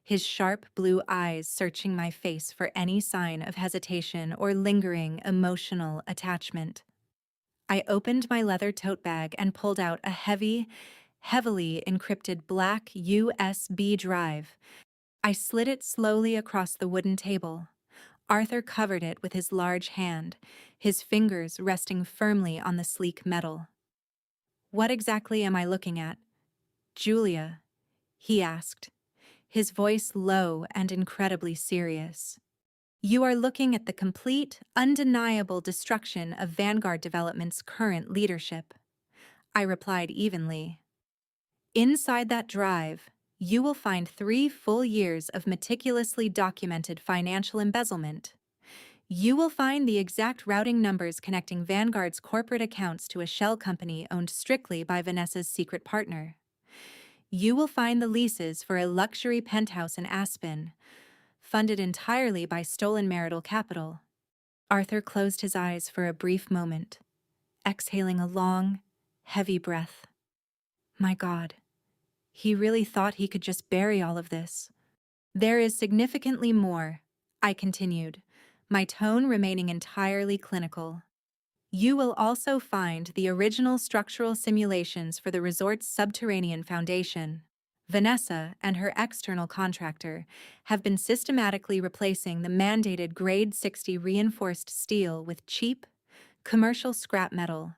his sharp blue eyes searching my face for any sign of hesitation or lingering emotional attachment. I opened my leather tote bag and pulled out a heavily encrypted black USB drive. I slid it slowly across the wooden table. Arthur covered it with his large hand, his fingers resting firmly on the sleek metal. What exactly am I looking at, Julia? He asked, his voice low and incredibly serious. You are looking at the complete, undeniable destruction of Vanguard Development's current leadership, I replied evenly. Inside that drive, you will find 3 full years of meticulously documented financial embezzlement. You will find the exact routing numbers connecting Vanguard's corporate accounts to a shell company owned strictly by Vanessa's secret partner. You will find the leases for a luxury penthouse in Aspen, funded entirely by stolen marital capital. Arthur closed his eyes for a brief moment, exhaling a long, heavy breath. My God, he really thought he could just bury all of this. There is significantly more, I continued, my tone remaining entirely clinical. You will also find the original structural simulations for the resort's subterranean foundation. Vanessa and her external contractor have been systematically replacing the mandated grade 60 reinforced steel with cheap, commercial scrap metal.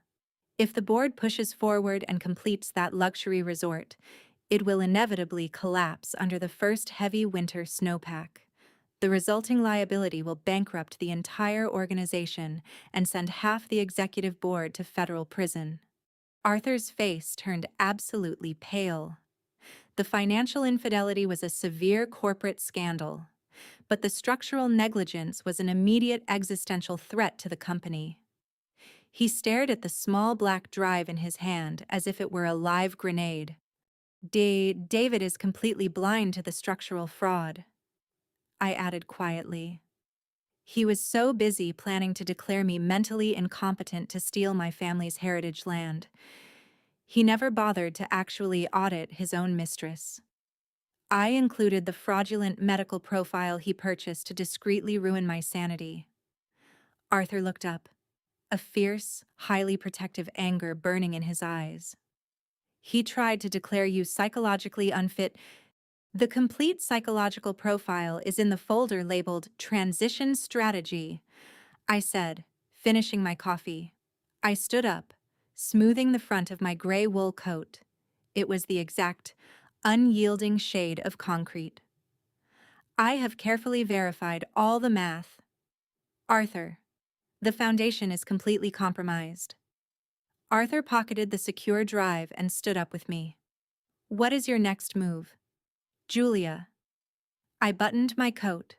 If the board pushes forward and completes that luxury resort, it will inevitably collapse under the first heavy winter snowpack. The resulting liability will bankrupt the entire organization and send half the executive board to federal prison. Arthur's face turned absolutely pale. The financial infidelity was a severe corporate scandal, but the structural negligence was an immediate existential threat to the company. He stared at the small black drive in his hand as if it were a live grenade. David is completely blind to the structural fraud, I added quietly. He was so busy planning to declare me mentally incompetent to steal my family's heritage land. He never bothered to actually audit his own mistress. I included the fraudulent medical profile he purchased to discreetly ruin my sanity. Arthur looked up, a fierce, highly protective anger burning in his eyes. He tried to declare you psychologically unfit. The complete psychological profile is in the folder labeled Transition Strategy, I said, finishing my coffee. I stood up, smoothing the front of my gray wool coat. It was the exact, unyielding shade of concrete. I have carefully verified all the math. Arthur, the foundation is completely compromised. Arthur pocketed the secure drive and stood up with me. What is your next move? Julia. I buttoned my coat,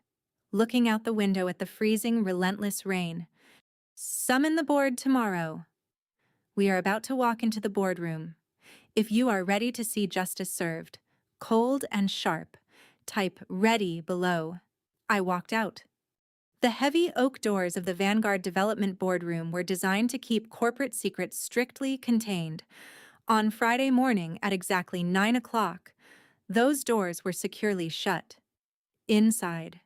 looking out the window at the freezing, relentless rain. Summon the board tomorrow. We are about to walk into the boardroom. If you are ready to see justice served, cold and sharp, type "ready" below. I walked out. The heavy oak doors of the Vanguard Development Boardroom were designed to keep corporate secrets strictly contained. On Friday morning at exactly 9 o'clock, those doors were securely shut. Inside,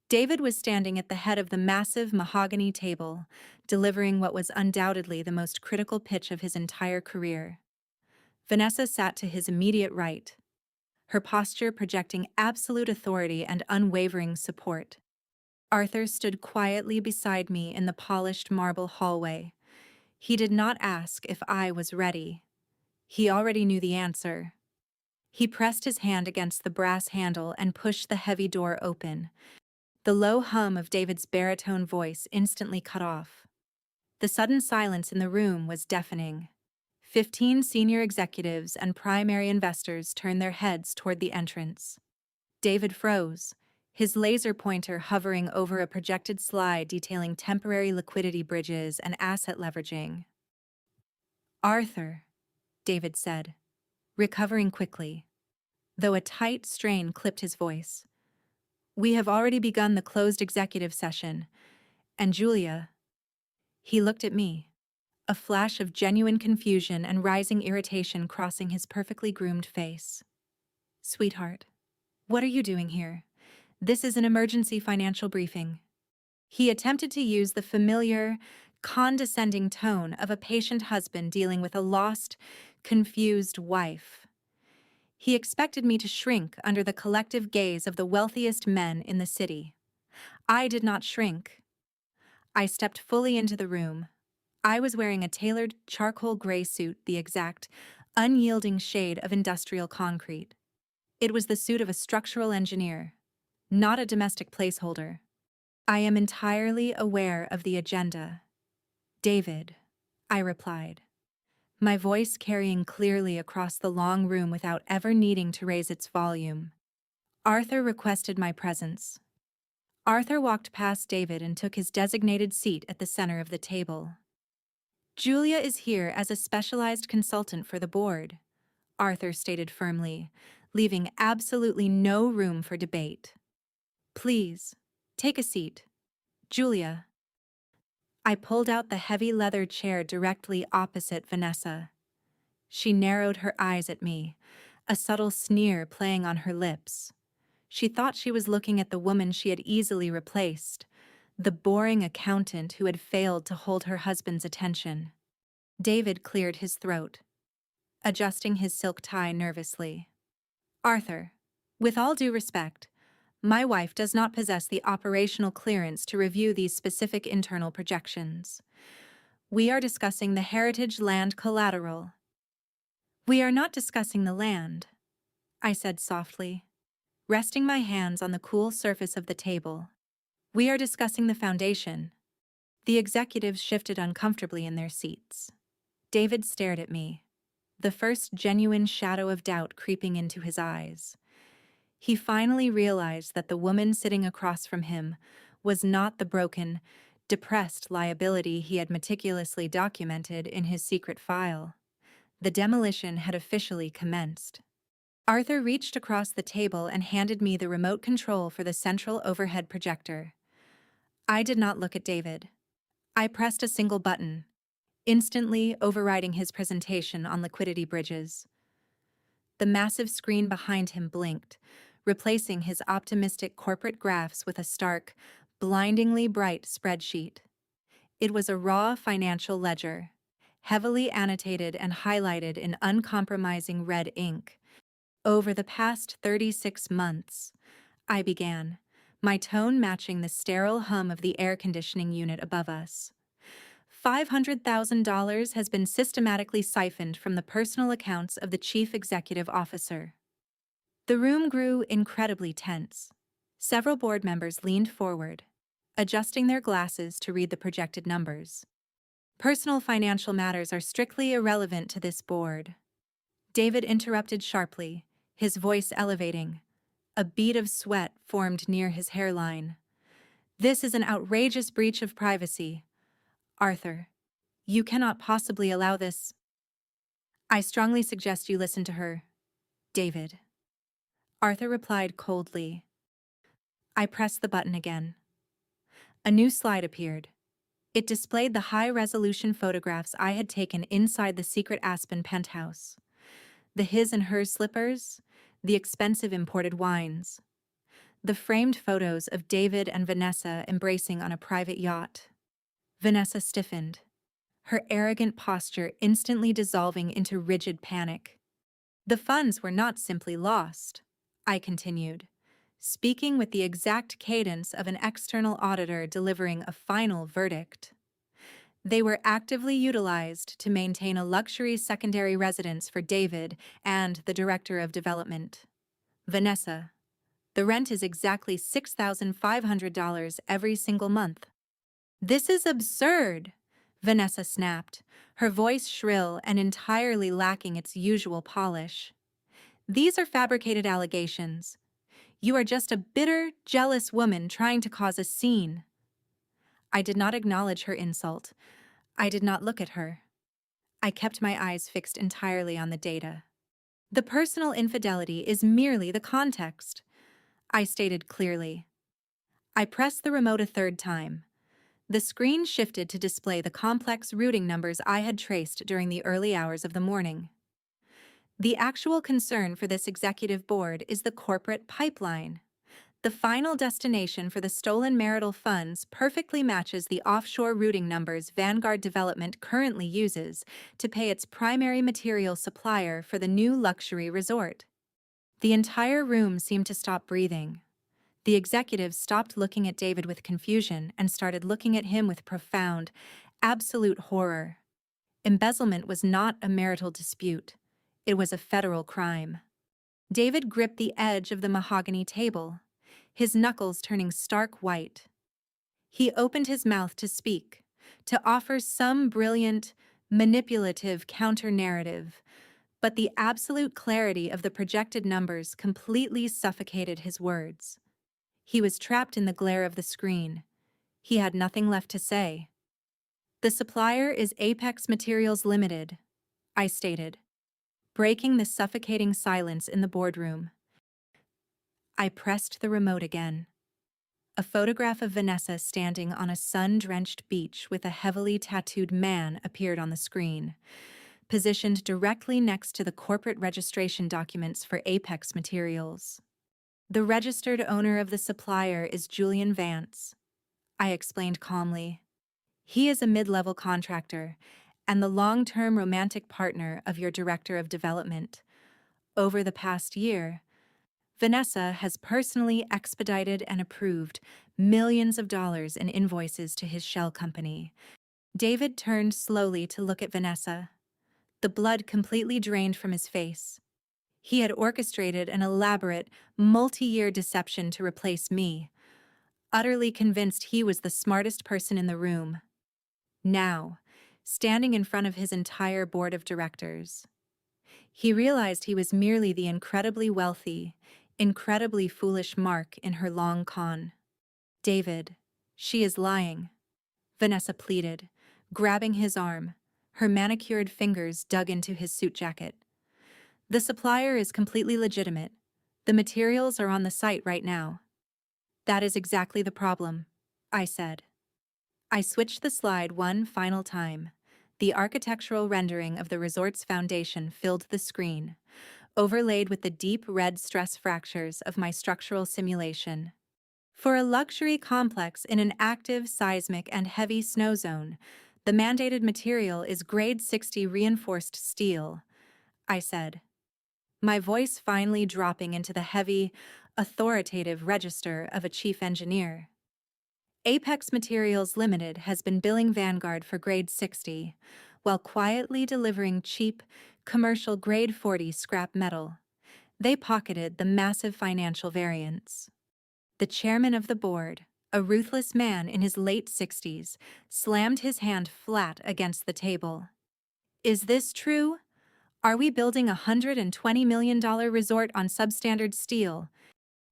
David was standing at the head of the massive mahogany table, delivering what was undoubtedly the most critical pitch of his entire career. Vanessa sat to his immediate right, her posture projecting absolute authority and unwavering support. Arthur stood quietly beside me in the polished marble hallway. He did not ask if I was ready. He already knew the answer. He pressed his hand against the brass handle and pushed the heavy door open. The low hum of David's baritone voice instantly cut off. The sudden silence in the room was deafening. 15 senior executives and primary investors turned their heads toward the entrance. David froze, his laser pointer hovering over a projected slide detailing temporary liquidity bridges and asset leveraging. Arthur, David said, recovering quickly, though a tight strain clipped his voice. We have already begun the closed executive session, and Julia. He looked at me, a flash of genuine confusion and rising irritation crossing his perfectly groomed face. Sweetheart, what are you doing here? This is an emergency financial briefing. He attempted to use the familiar, condescending tone of a patient husband dealing with a lost, confused wife. He expected me to shrink under the collective gaze of the wealthiest men in the city. I did not shrink. I stepped fully into the room. I was wearing a tailored charcoal gray suit, the exact, unyielding shade of industrial concrete. It was the suit of a structural engineer, not a domestic placeholder. I am entirely aware of the agenda. David, I replied, my voice carrying clearly across the long room without ever needing to raise its volume. Arthur requested my presence. Arthur walked past David and took his designated seat at the center of the table. Julia is here as a specialized consultant for the board, Arthur stated firmly, leaving absolutely no room for debate. Please, take a seat. Julia. I pulled out the heavy leather chair directly opposite Vanessa. She narrowed her eyes at me, a subtle sneer playing on her lips. She thought she was looking at the woman she had easily replaced, the boring accountant who had failed to hold her husband's attention. David cleared his throat, adjusting his silk tie nervously. Arthur, with all due respect, my wife does not possess the operational clearance to review these specific internal projections. We are discussing the heritage land collateral. We are not discussing the land, I said softly, resting my hands on the cool surface of the table. We are discussing the foundation. The executives shifted uncomfortably in their seats. David stared at me, the first genuine shadow of doubt creeping into his eyes. He finally realized that the woman sitting across from him was not the broken, depressed liability he had meticulously documented in his secret file. The demolition had officially commenced. Arthur reached across the table and handed me the remote control for the central overhead projector. I did not look at David. I pressed a single button, instantly overriding his presentation on liquidity bridges. The massive screen behind him blinked, replacing his optimistic corporate graphs with a stark, blindingly bright spreadsheet. It was a raw financial ledger, heavily annotated and highlighted in uncompromising red ink. Over the past 36 months, I began, my tone matching the sterile hum of the air conditioning unit above us. $500,000 has been systematically siphoned from the personal accounts of the chief executive officer. The room grew incredibly tense. Several board members leaned forward, adjusting their glasses to read the projected numbers. Personal financial matters are strictly irrelevant to this board. David interrupted sharply, his voice elevating. A bead of sweat formed near his hairline. This is an outrageous breach of privacy. Arthur, you cannot possibly allow this. I strongly suggest you listen to her, David. Arthur replied coldly. I pressed the button again. A new slide appeared. It displayed the high-resolution photographs I had taken inside the secret Aspen penthouse. The his and hers slippers, the expensive imported wines, the framed photos of David and Vanessa embracing on a private yacht. Vanessa stiffened, her arrogant posture instantly dissolving into rigid panic. The funds were not simply lost, I continued, speaking with the exact cadence of an external auditor delivering a final verdict. They were actively utilized to maintain a luxury secondary residence for David and the Director of Development, Vanessa. The rent is exactly $6,500 every single month. This is absurd, Vanessa snapped, her voice shrill and entirely lacking its usual polish. These are fabricated allegations. You are just a bitter, jealous woman trying to cause a scene. I did not acknowledge her insult. I did not look at her. I kept my eyes fixed entirely on the data. The personal infidelity is merely the context, I stated clearly. I pressed the remote a third time. The screen shifted to display the complex routing numbers I had traced during the early hours of the morning. The actual concern for this executive board is the corporate pipeline. The final destination for the stolen marital funds perfectly matches the offshore routing numbers Vanguard Development currently uses to pay its primary material supplier for the new luxury resort. The entire room seemed to stop breathing. The executives stopped looking at David with confusion and started looking at him with profound, absolute horror. Embezzlement was not a marital dispute. It was a federal crime. David gripped the edge of the mahogany table, his knuckles turning stark white. He opened his mouth to speak, to offer some brilliant, manipulative counter-narrative, but the absolute clarity of the projected numbers completely suffocated his words. He was trapped in the glare of the screen. He had nothing left to say. The supplier is Apex Materials Limited, I stated, breaking the suffocating silence in the boardroom. I pressed the remote again. A photograph of Vanessa standing on a sun-drenched beach with a heavily tattooed man appeared on the screen, positioned directly next to the corporate registration documents for Apex Materials. The registered owner of the supplier is Julian Vance, I explained calmly. He is a mid-level contractor and the long-term romantic partner of your Director of Development. Over the past year, Vanessa has personally expedited and approved millions of dollars in invoices to his shell company. David turned slowly to look at Vanessa. The blood completely drained from his face. He had orchestrated an elaborate, multi-year deception to replace me, utterly convinced he was the smartest person in the room. Now, standing in front of his entire board of directors, he realized he was merely the incredibly wealthy, incredibly foolish mark in her long con. David, she is lying, Vanessa pleaded, grabbing his arm, her manicured fingers dug into his suit jacket. The supplier is completely legitimate. The materials are on the site right now. That is exactly the problem, I said. I switched the slide one final time. The architectural rendering of the resort's foundation filled the screen, overlaid with the deep red stress fractures of my structural simulation. For a luxury complex in an active seismic and heavy snow zone, The mandated material is grade 60 reinforced steel, I said, my voice finally dropping into the heavy, authoritative register of a chief engineer. Apex Materials Limited has been billing Vanguard for grade 60, while quietly delivering cheap, commercial grade 40 scrap metal. They pocketed the massive financial variance. The chairman of the board, a ruthless man in his late 60s, slammed his hand flat against the table. Is this true? Are we building a $120 million resort on substandard steel?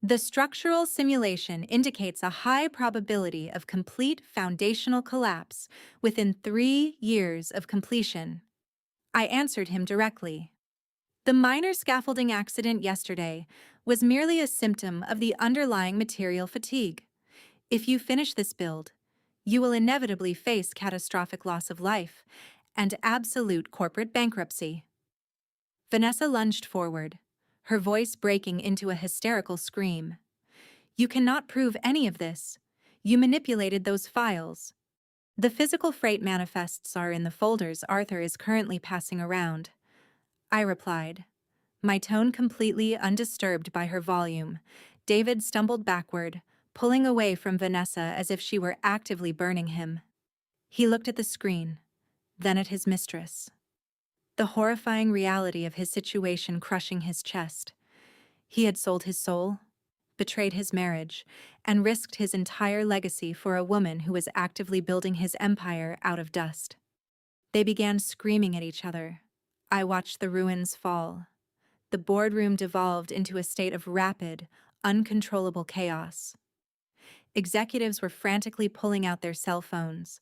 The structural simulation indicates a high probability of complete foundational collapse within 3 years of completion. I answered him directly. The minor scaffolding accident yesterday was merely a symptom of the underlying material fatigue. If you finish this build, you will inevitably face catastrophic loss of life and absolute corporate bankruptcy. Vanessa lunged forward, her voice breaking into a hysterical scream. You cannot prove any of this. You manipulated those files. The physical freight manifests are in the folders Arthur is currently passing around. I replied, my tone completely undisturbed by her volume. David stumbled backward, pulling away from Vanessa as if she were actively burning him. He looked at the screen, then at his mistress. The horrifying reality of his situation crushing his chest. He had sold his soul, betrayed his marriage, and risked his entire legacy for a woman who was actively building his empire out of dust. They began screaming at each other. I watched the ruins fall. The boardroom devolved into a state of rapid, uncontrollable chaos. Executives were frantically pulling out their cell phones,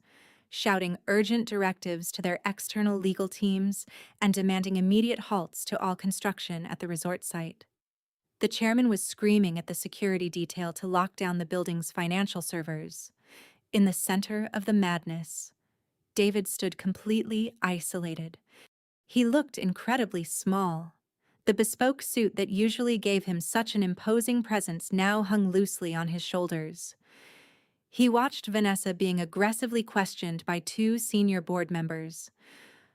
shouting urgent directives to their external legal teams and demanding immediate halts to all construction at the resort site. The chairman was screaming at the security detail to lock down the building's financial servers. In the center of the madness, David stood completely isolated. He looked incredibly small. The bespoke suit that usually gave him such an imposing presence now hung loosely on his shoulders. He watched Vanessa being aggressively questioned by 2 senior board members,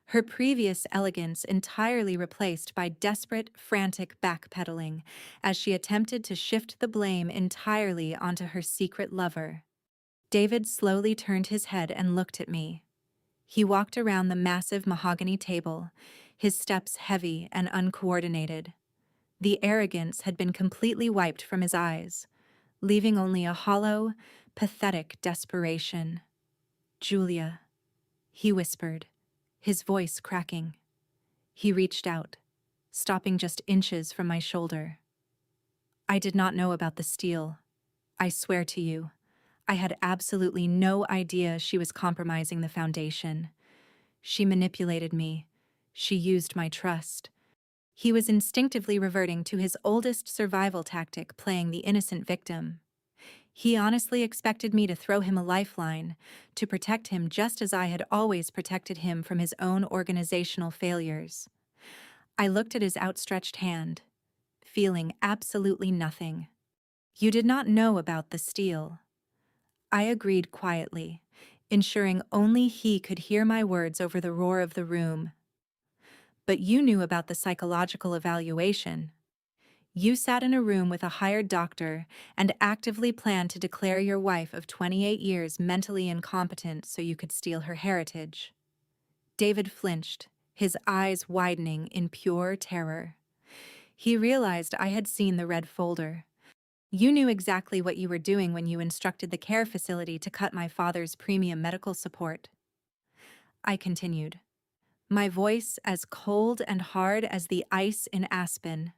her previous elegance entirely replaced by desperate, frantic backpedaling as she attempted to shift the blame entirely onto her secret lover. David slowly turned his head and looked at me. He walked around the massive mahogany table, his steps heavy and uncoordinated. The arrogance had been completely wiped from his eyes, leaving only a hollow, pathetic desperation. Julia, he whispered, his voice cracking. He reached out, stopping just inches from my shoulder. I did not know about the steel. I swear to you, I had absolutely no idea she was compromising the foundation. She manipulated me. She used my trust. He was instinctively reverting to his oldest survival tactic, playing the innocent victim. He honestly expected me to throw him a lifeline, to protect him just as I had always protected him from his own organizational failures. I looked at his outstretched hand, feeling absolutely nothing. You did not know about the steel. I agreed quietly, ensuring only he could hear my words over the roar of the room. But you knew about the psychological evaluation. You sat in a room with a hired doctor and actively planned to declare your wife of 28 years mentally incompetent so you could steal her heritage. David flinched, his eyes widening in pure terror. He realized I had seen the red folder. You knew exactly what you were doing when you instructed the care facility to cut my father's premium medical support. I continued, my voice as cold and hard as the ice in Aspen.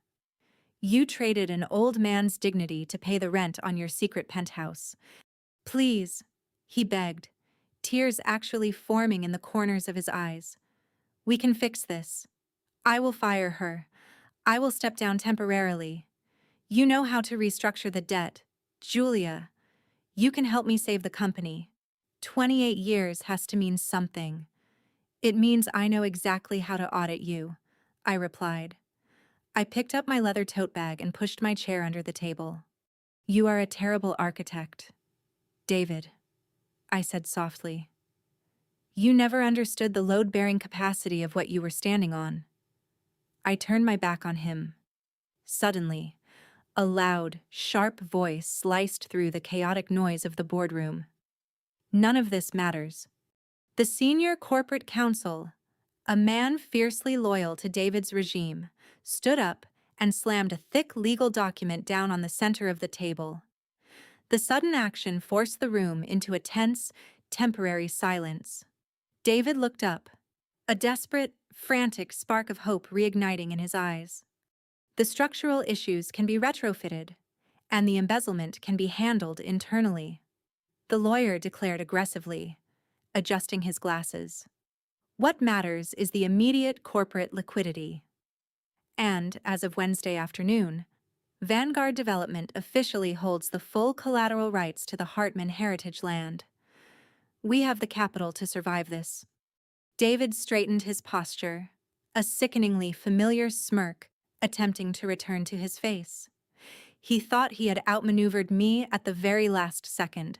You traded an old man's dignity to pay the rent on your secret penthouse. Please, he begged, tears actually forming in the corners of his eyes. We can fix this. I will fire her. I will step down temporarily. You know how to restructure the debt. Julia, you can help me save the company. 28 years has to mean something. It means I know exactly how to audit you, I replied. I picked up my leather tote bag and pushed my chair under the table. You are a terrible architect. David, I said softly. You never understood the load-bearing capacity of what you were standing on. I turned my back on him. Suddenly, a loud, sharp voice sliced through the chaotic noise of the boardroom. None of this matters. The senior corporate counsel, a man fiercely loyal to David's regime, stood up and slammed a thick legal document down on the center of the table. The sudden action forced the room into a tense, temporary silence. David looked up, a desperate, frantic spark of hope reigniting in his eyes. The structural issues can be retrofitted, and the embezzlement can be handled internally, the lawyer declared aggressively, adjusting his glasses. What matters is the immediate corporate liquidity. And, as of Wednesday afternoon, Vanguard Development officially holds the full collateral rights to the Hartman heritage land. We have the capital to survive this. David straightened his posture, a sickeningly familiar smirk attempting to return to his face. He thought he had outmaneuvered me at the very last second.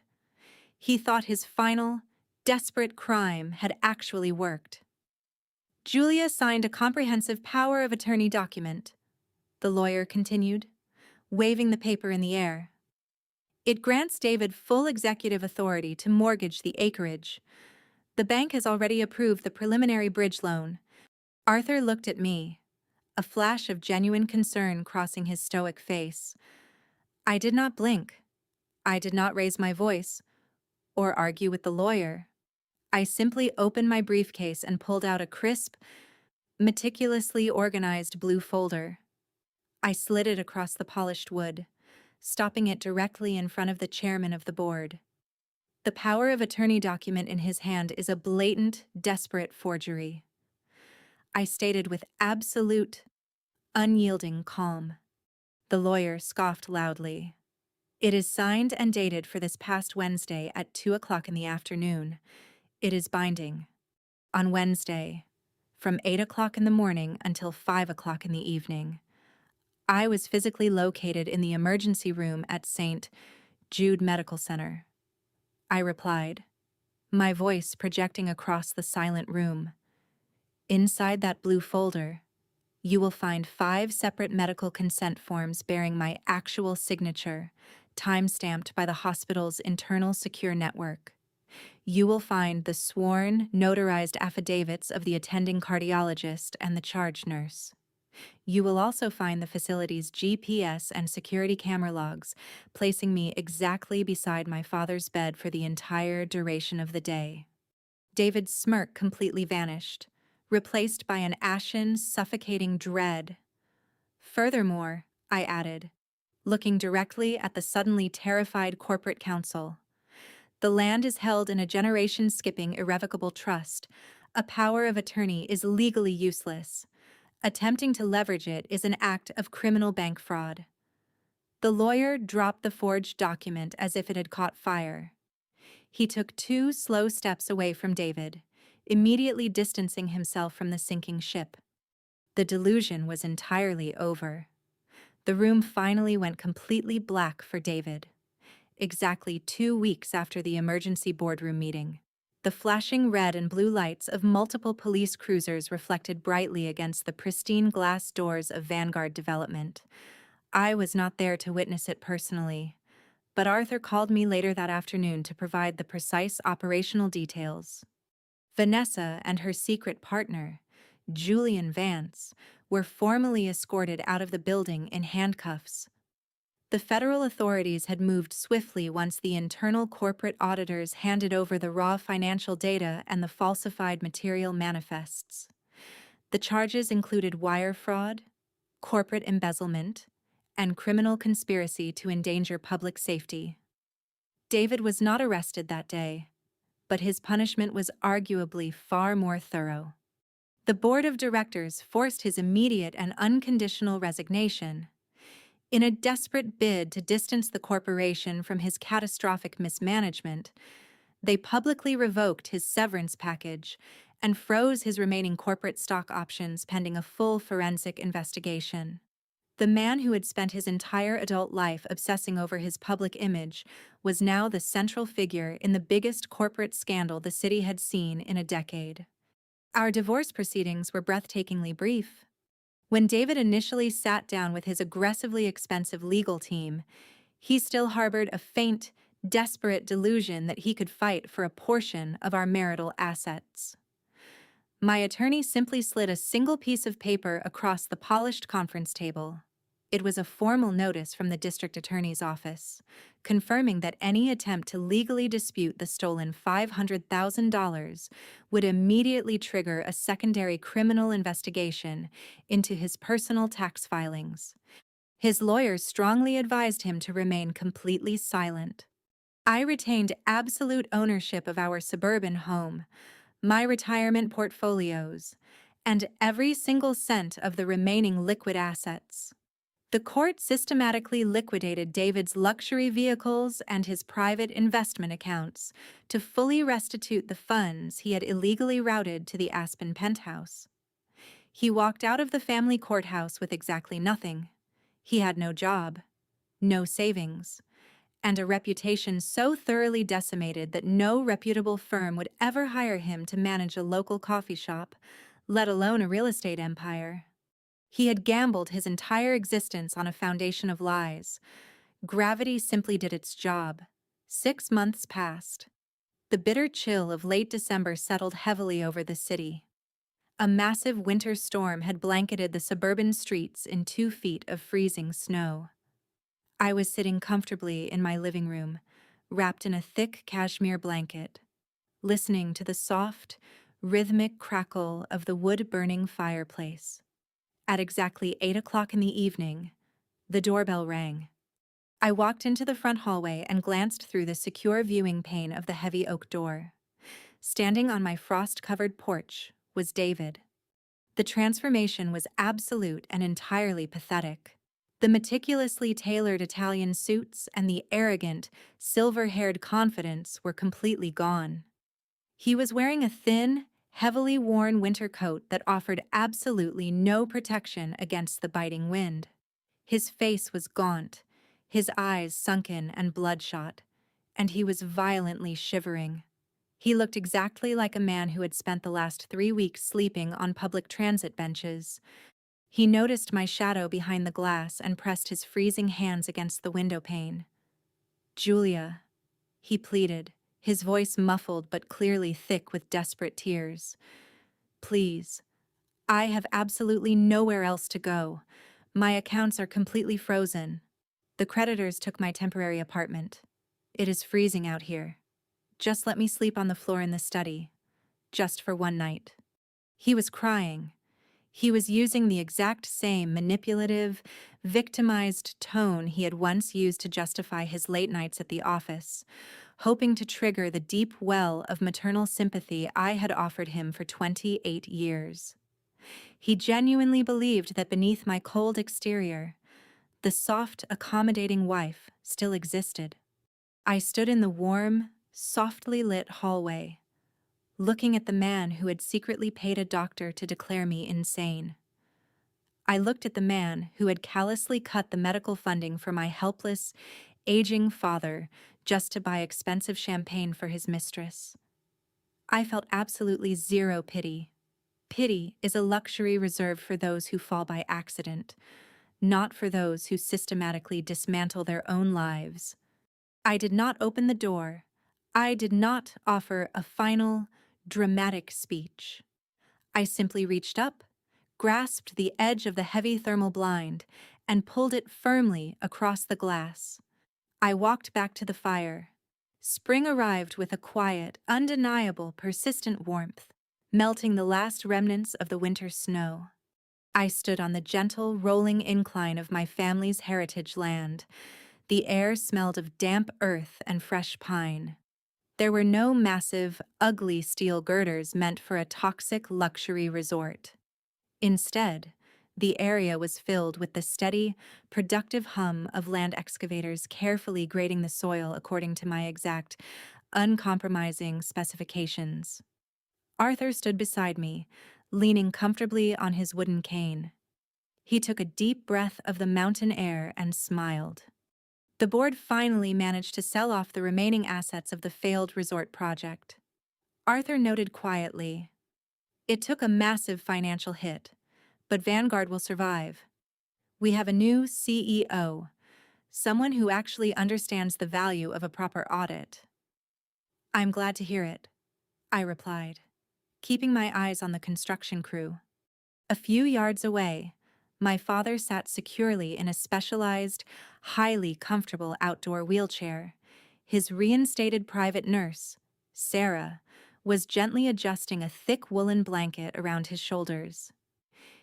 He thought his final, desperate crime had actually worked. Julia signed a comprehensive power of attorney document, the lawyer continued, waving the paper in the air. It grants David full executive authority to mortgage the acreage. The bank has already approved the preliminary bridge loan. Arthur looked at me, a flash of genuine concern crossing his stoic face. I did not blink. I did not raise my voice or argue with the lawyer. I simply opened my briefcase and pulled out a crisp, meticulously organized blue folder. I slid it across the polished wood, stopping it directly in front of the chairman of the board. The power of attorney document in his hand is a blatant, desperate forgery. I stated with absolute, unyielding calm. The lawyer scoffed loudly. It is signed and dated for this past Wednesday at 2 o'clock in the afternoon. It is binding. On Wednesday, from 8 o'clock in the morning until 5 o'clock in the evening. I was physically located in the emergency room at St. Jude Medical Center. I replied, my voice projecting across the silent room. Inside that blue folder, you will find 5 separate medical consent forms bearing my actual signature, time-stamped by the hospital's internal secure network. You will find the sworn, notarized affidavits of the attending cardiologist and the charge nurse. You will also find the facility's GPS and security camera logs, placing me exactly beside my father's bed for the entire duration of the day. David's smirk completely vanished, replaced by an ashen, suffocating dread. Furthermore, I added, looking directly at the suddenly terrified corporate counsel, the land is held in a generation-skipping irrevocable trust. A power of attorney is legally useless. Attempting to leverage it is an act of criminal bank fraud. The lawyer dropped the forged document as if it had caught fire. He took 2 slow steps away from David, immediately distancing himself from the sinking ship. The delusion was entirely over. The room finally went completely black for David. Exactly 2 weeks after the emergency boardroom meeting, the flashing red and blue lights of multiple police cruisers reflected brightly against the pristine glass doors of Vanguard Development. I was not there to witness it personally, but Arthur called me later that afternoon to provide the precise operational details. Vanessa and her secret partner, Julian Vance, were formally escorted out of the building in handcuffs. The federal authorities had moved swiftly once the internal corporate auditors handed over the raw financial data and the falsified material manifests. The charges included wire fraud, corporate embezzlement, and criminal conspiracy to endanger public safety. David was not arrested that day, but his punishment was arguably far more thorough. The board of directors forced his immediate and unconditional resignation. In a desperate bid to distance the corporation from his catastrophic mismanagement, they publicly revoked his severance package and froze his remaining corporate stock options pending a full forensic investigation. The man who had spent his entire adult life obsessing over his public image was now the central figure in the biggest corporate scandal the city had seen in a decade. Our divorce proceedings were breathtakingly brief. When David initially sat down with his aggressively expensive legal team, he still harbored a faint, desperate delusion that he could fight for a portion of our marital assets. My attorney simply slid a single piece of paper across the polished conference table. It was a formal notice from the district attorney's office, confirming that any attempt to legally dispute the stolen $500,000 would immediately trigger a secondary criminal investigation into his personal tax filings. His lawyers strongly advised him to remain completely silent. I retained absolute ownership of our suburban home, my retirement portfolios, and every single cent of the remaining liquid assets. The court systematically liquidated David's luxury vehicles and his private investment accounts to fully restitute the funds he had illegally routed to the Aspen penthouse. He walked out of the family courthouse with exactly nothing. He had no job, no savings, and a reputation so thoroughly decimated that no reputable firm would ever hire him to manage a local coffee shop, let alone a real estate empire. He had gambled his entire existence on a foundation of lies. Gravity simply did its job. 6 months passed. The bitter chill of late December settled heavily over the city. A massive winter storm had blanketed the suburban streets in 2 feet of freezing snow. I was sitting comfortably in my living room, wrapped in a thick cashmere blanket, listening to the soft, rhythmic crackle of the wood-burning fireplace. At exactly 8 o'clock in the evening, the doorbell rang. I walked into the front hallway and glanced through the secure viewing pane of the heavy oak door. Standing on my frost-covered porch was David. The transformation was absolute and entirely pathetic. The meticulously tailored Italian suits and the arrogant, silver-haired confidence were completely gone. He was wearing a thin, heavily worn winter coat that offered absolutely no protection against the biting wind. His face was gaunt, his eyes sunken and bloodshot, and he was violently shivering. He looked exactly like a man who had spent the last 3 weeks sleeping on public transit benches. He noticed my shadow behind the glass and pressed his freezing hands against the window pane. "Julia," he pleaded, his voice muffled but clearly thick with desperate tears. "Please, I have absolutely nowhere else to go. My accounts are completely frozen. The creditors took my temporary apartment. It is freezing out here. Just let me sleep on the floor in the study. Just for one night." He was crying. He was using the exact same manipulative, victimized tone he had once used to justify his late nights at the office, hoping to trigger the deep well of maternal sympathy I had offered him for 28 years. He genuinely believed that beneath my cold exterior, the soft, accommodating wife still existed. I stood in the warm, softly lit hallway, looking at the man who had secretly paid a doctor to declare me insane. I looked at the man who had callously cut the medical funding for my helpless, aging father just to buy expensive champagne for his mistress. I felt absolutely zero pity. Pity is a luxury reserved for those who fall by accident, not for those who systematically dismantle their own lives. I did not open the door. I did not offer a final, dramatic speech. I simply reached up, grasped the edge of the heavy thermal blind, and pulled it firmly across the glass. I walked back to the fire. Spring arrived with a quiet, undeniable, persistent warmth, melting the last remnants of the winter snow. I stood on the gentle, rolling incline of my family's heritage land. The air smelled of damp earth and fresh pine. There were no massive, ugly steel girders meant for a toxic luxury resort. Instead, the area was filled with the steady, productive hum of land excavators carefully grading the soil according to my exact, uncompromising specifications. Arthur stood beside me, leaning comfortably on his wooden cane. He took a deep breath of the mountain air and smiled. The board finally managed to sell off the remaining assets of the failed resort project. Arthur noted quietly, "It took a massive financial hit, but Vanguard will survive. We have a new CEO, someone who actually understands the value of a proper audit." "I'm glad to hear it," I replied, keeping my eyes on the construction crew. A few yards away, my father sat securely in a specialized, highly comfortable outdoor wheelchair. His reinstated private nurse, Sarah, was gently adjusting a thick woolen blanket around his shoulders.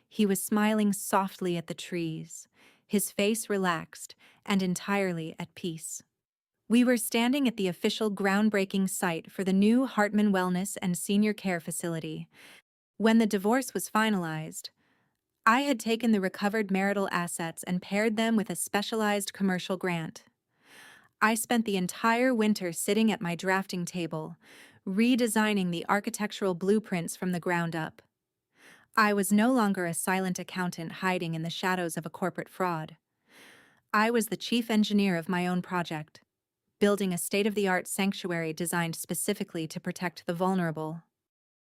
He was smiling softly at the trees, his face relaxed and entirely at peace. We were standing at the official groundbreaking site for the new Hartman Wellness and Senior Care Facility. When the divorce was finalized, I had taken the recovered marital assets and paired them with a specialized commercial grant. I spent the entire winter sitting at my drafting table, redesigning the architectural blueprints from the ground up. I was no longer a silent accountant hiding in the shadows of a corporate fraud. I was the chief engineer of my own project, building a state-of-the-art sanctuary designed specifically to protect the vulnerable.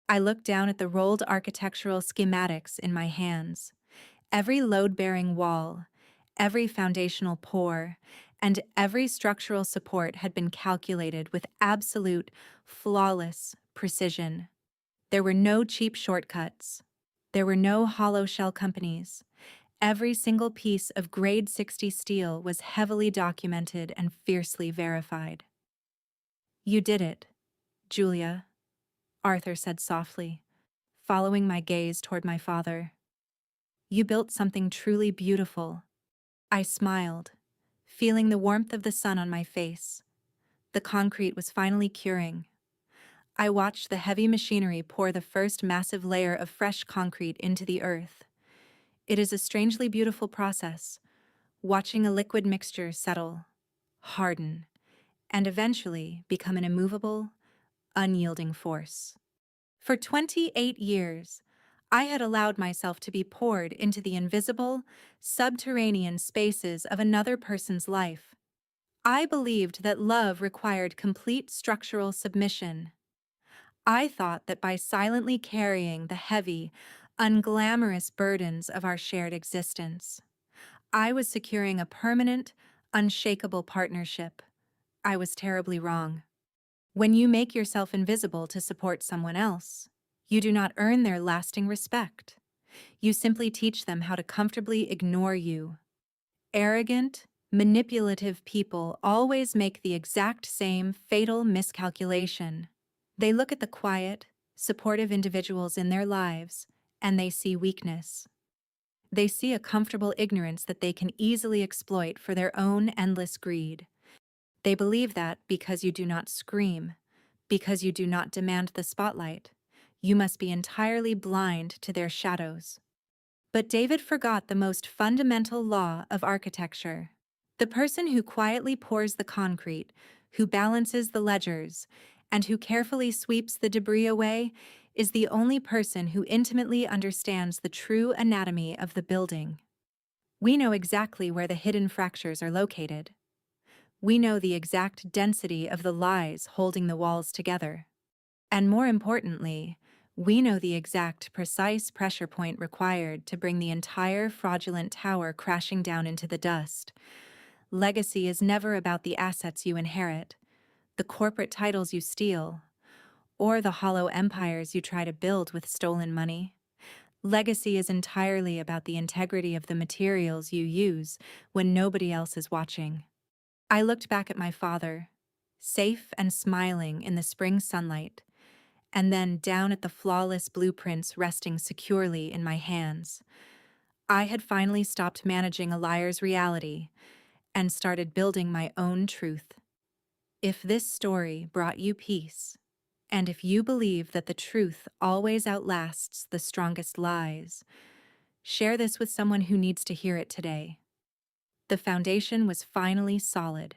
I looked down at the rolled architectural schematics in my hands. Every load-bearing wall, every foundational pour, and every structural support had been calculated with absolute, flawless precision. There were no cheap shortcuts. There were no hollow shell companies. Every single piece of grade 60 steel was heavily documented and fiercely verified. "You did it, Julia," Arthur said softly, following my gaze toward my father. "You built something truly beautiful." I smiled, feeling the warmth of the sun on my face. The concrete was finally curing. I watched the heavy machinery pour the first massive layer of fresh concrete into the earth. It is a strangely beautiful process, watching a liquid mixture settle, harden, and eventually become an immovable, unyielding force. For 28 years, I had allowed myself to be poured into the invisible, subterranean spaces of another person's life. I believed that love required complete structural submission. I thought that by silently carrying the heavy, unglamorous burdens of our shared existence, I was securing a permanent, unshakable partnership. I was terribly wrong. When you make yourself invisible to support someone else, you do not earn their lasting respect. You simply teach them how to comfortably ignore you. Arrogant, manipulative people always make the exact same fatal miscalculation. They look at the quiet, supportive individuals in their lives, and they see weakness. They see a comfortable ignorance that they can easily exploit for their own endless greed. They believe that because you do not scream, because you do not demand the spotlight, you must be entirely blind to their shadows. But David forgot the most fundamental law of architecture. The person who quietly pours the concrete, who balances the ledgers, and who carefully sweeps the debris away is the only person who intimately understands the true anatomy of the building. We know exactly where the hidden fractures are located. We know the exact density of the lies holding the walls together. And more importantly, we know the exact precise pressure point required to bring the entire fraudulent tower crashing down into the dust. Legacy is never about the assets you inherit, the corporate titles you steal, or the hollow empires you try to build with stolen money. Legacy is entirely about the integrity of the materials you use when nobody else is watching. I looked back at my father, safe and smiling in the spring sunlight, and then down at the flawless blueprints resting securely in my hands. I had finally stopped managing a liar's reality and started building my own truth. If this story brought you peace, and if you believe that the truth always outlasts the strongest lies, share this with someone who needs to hear it today. The foundation was finally solid.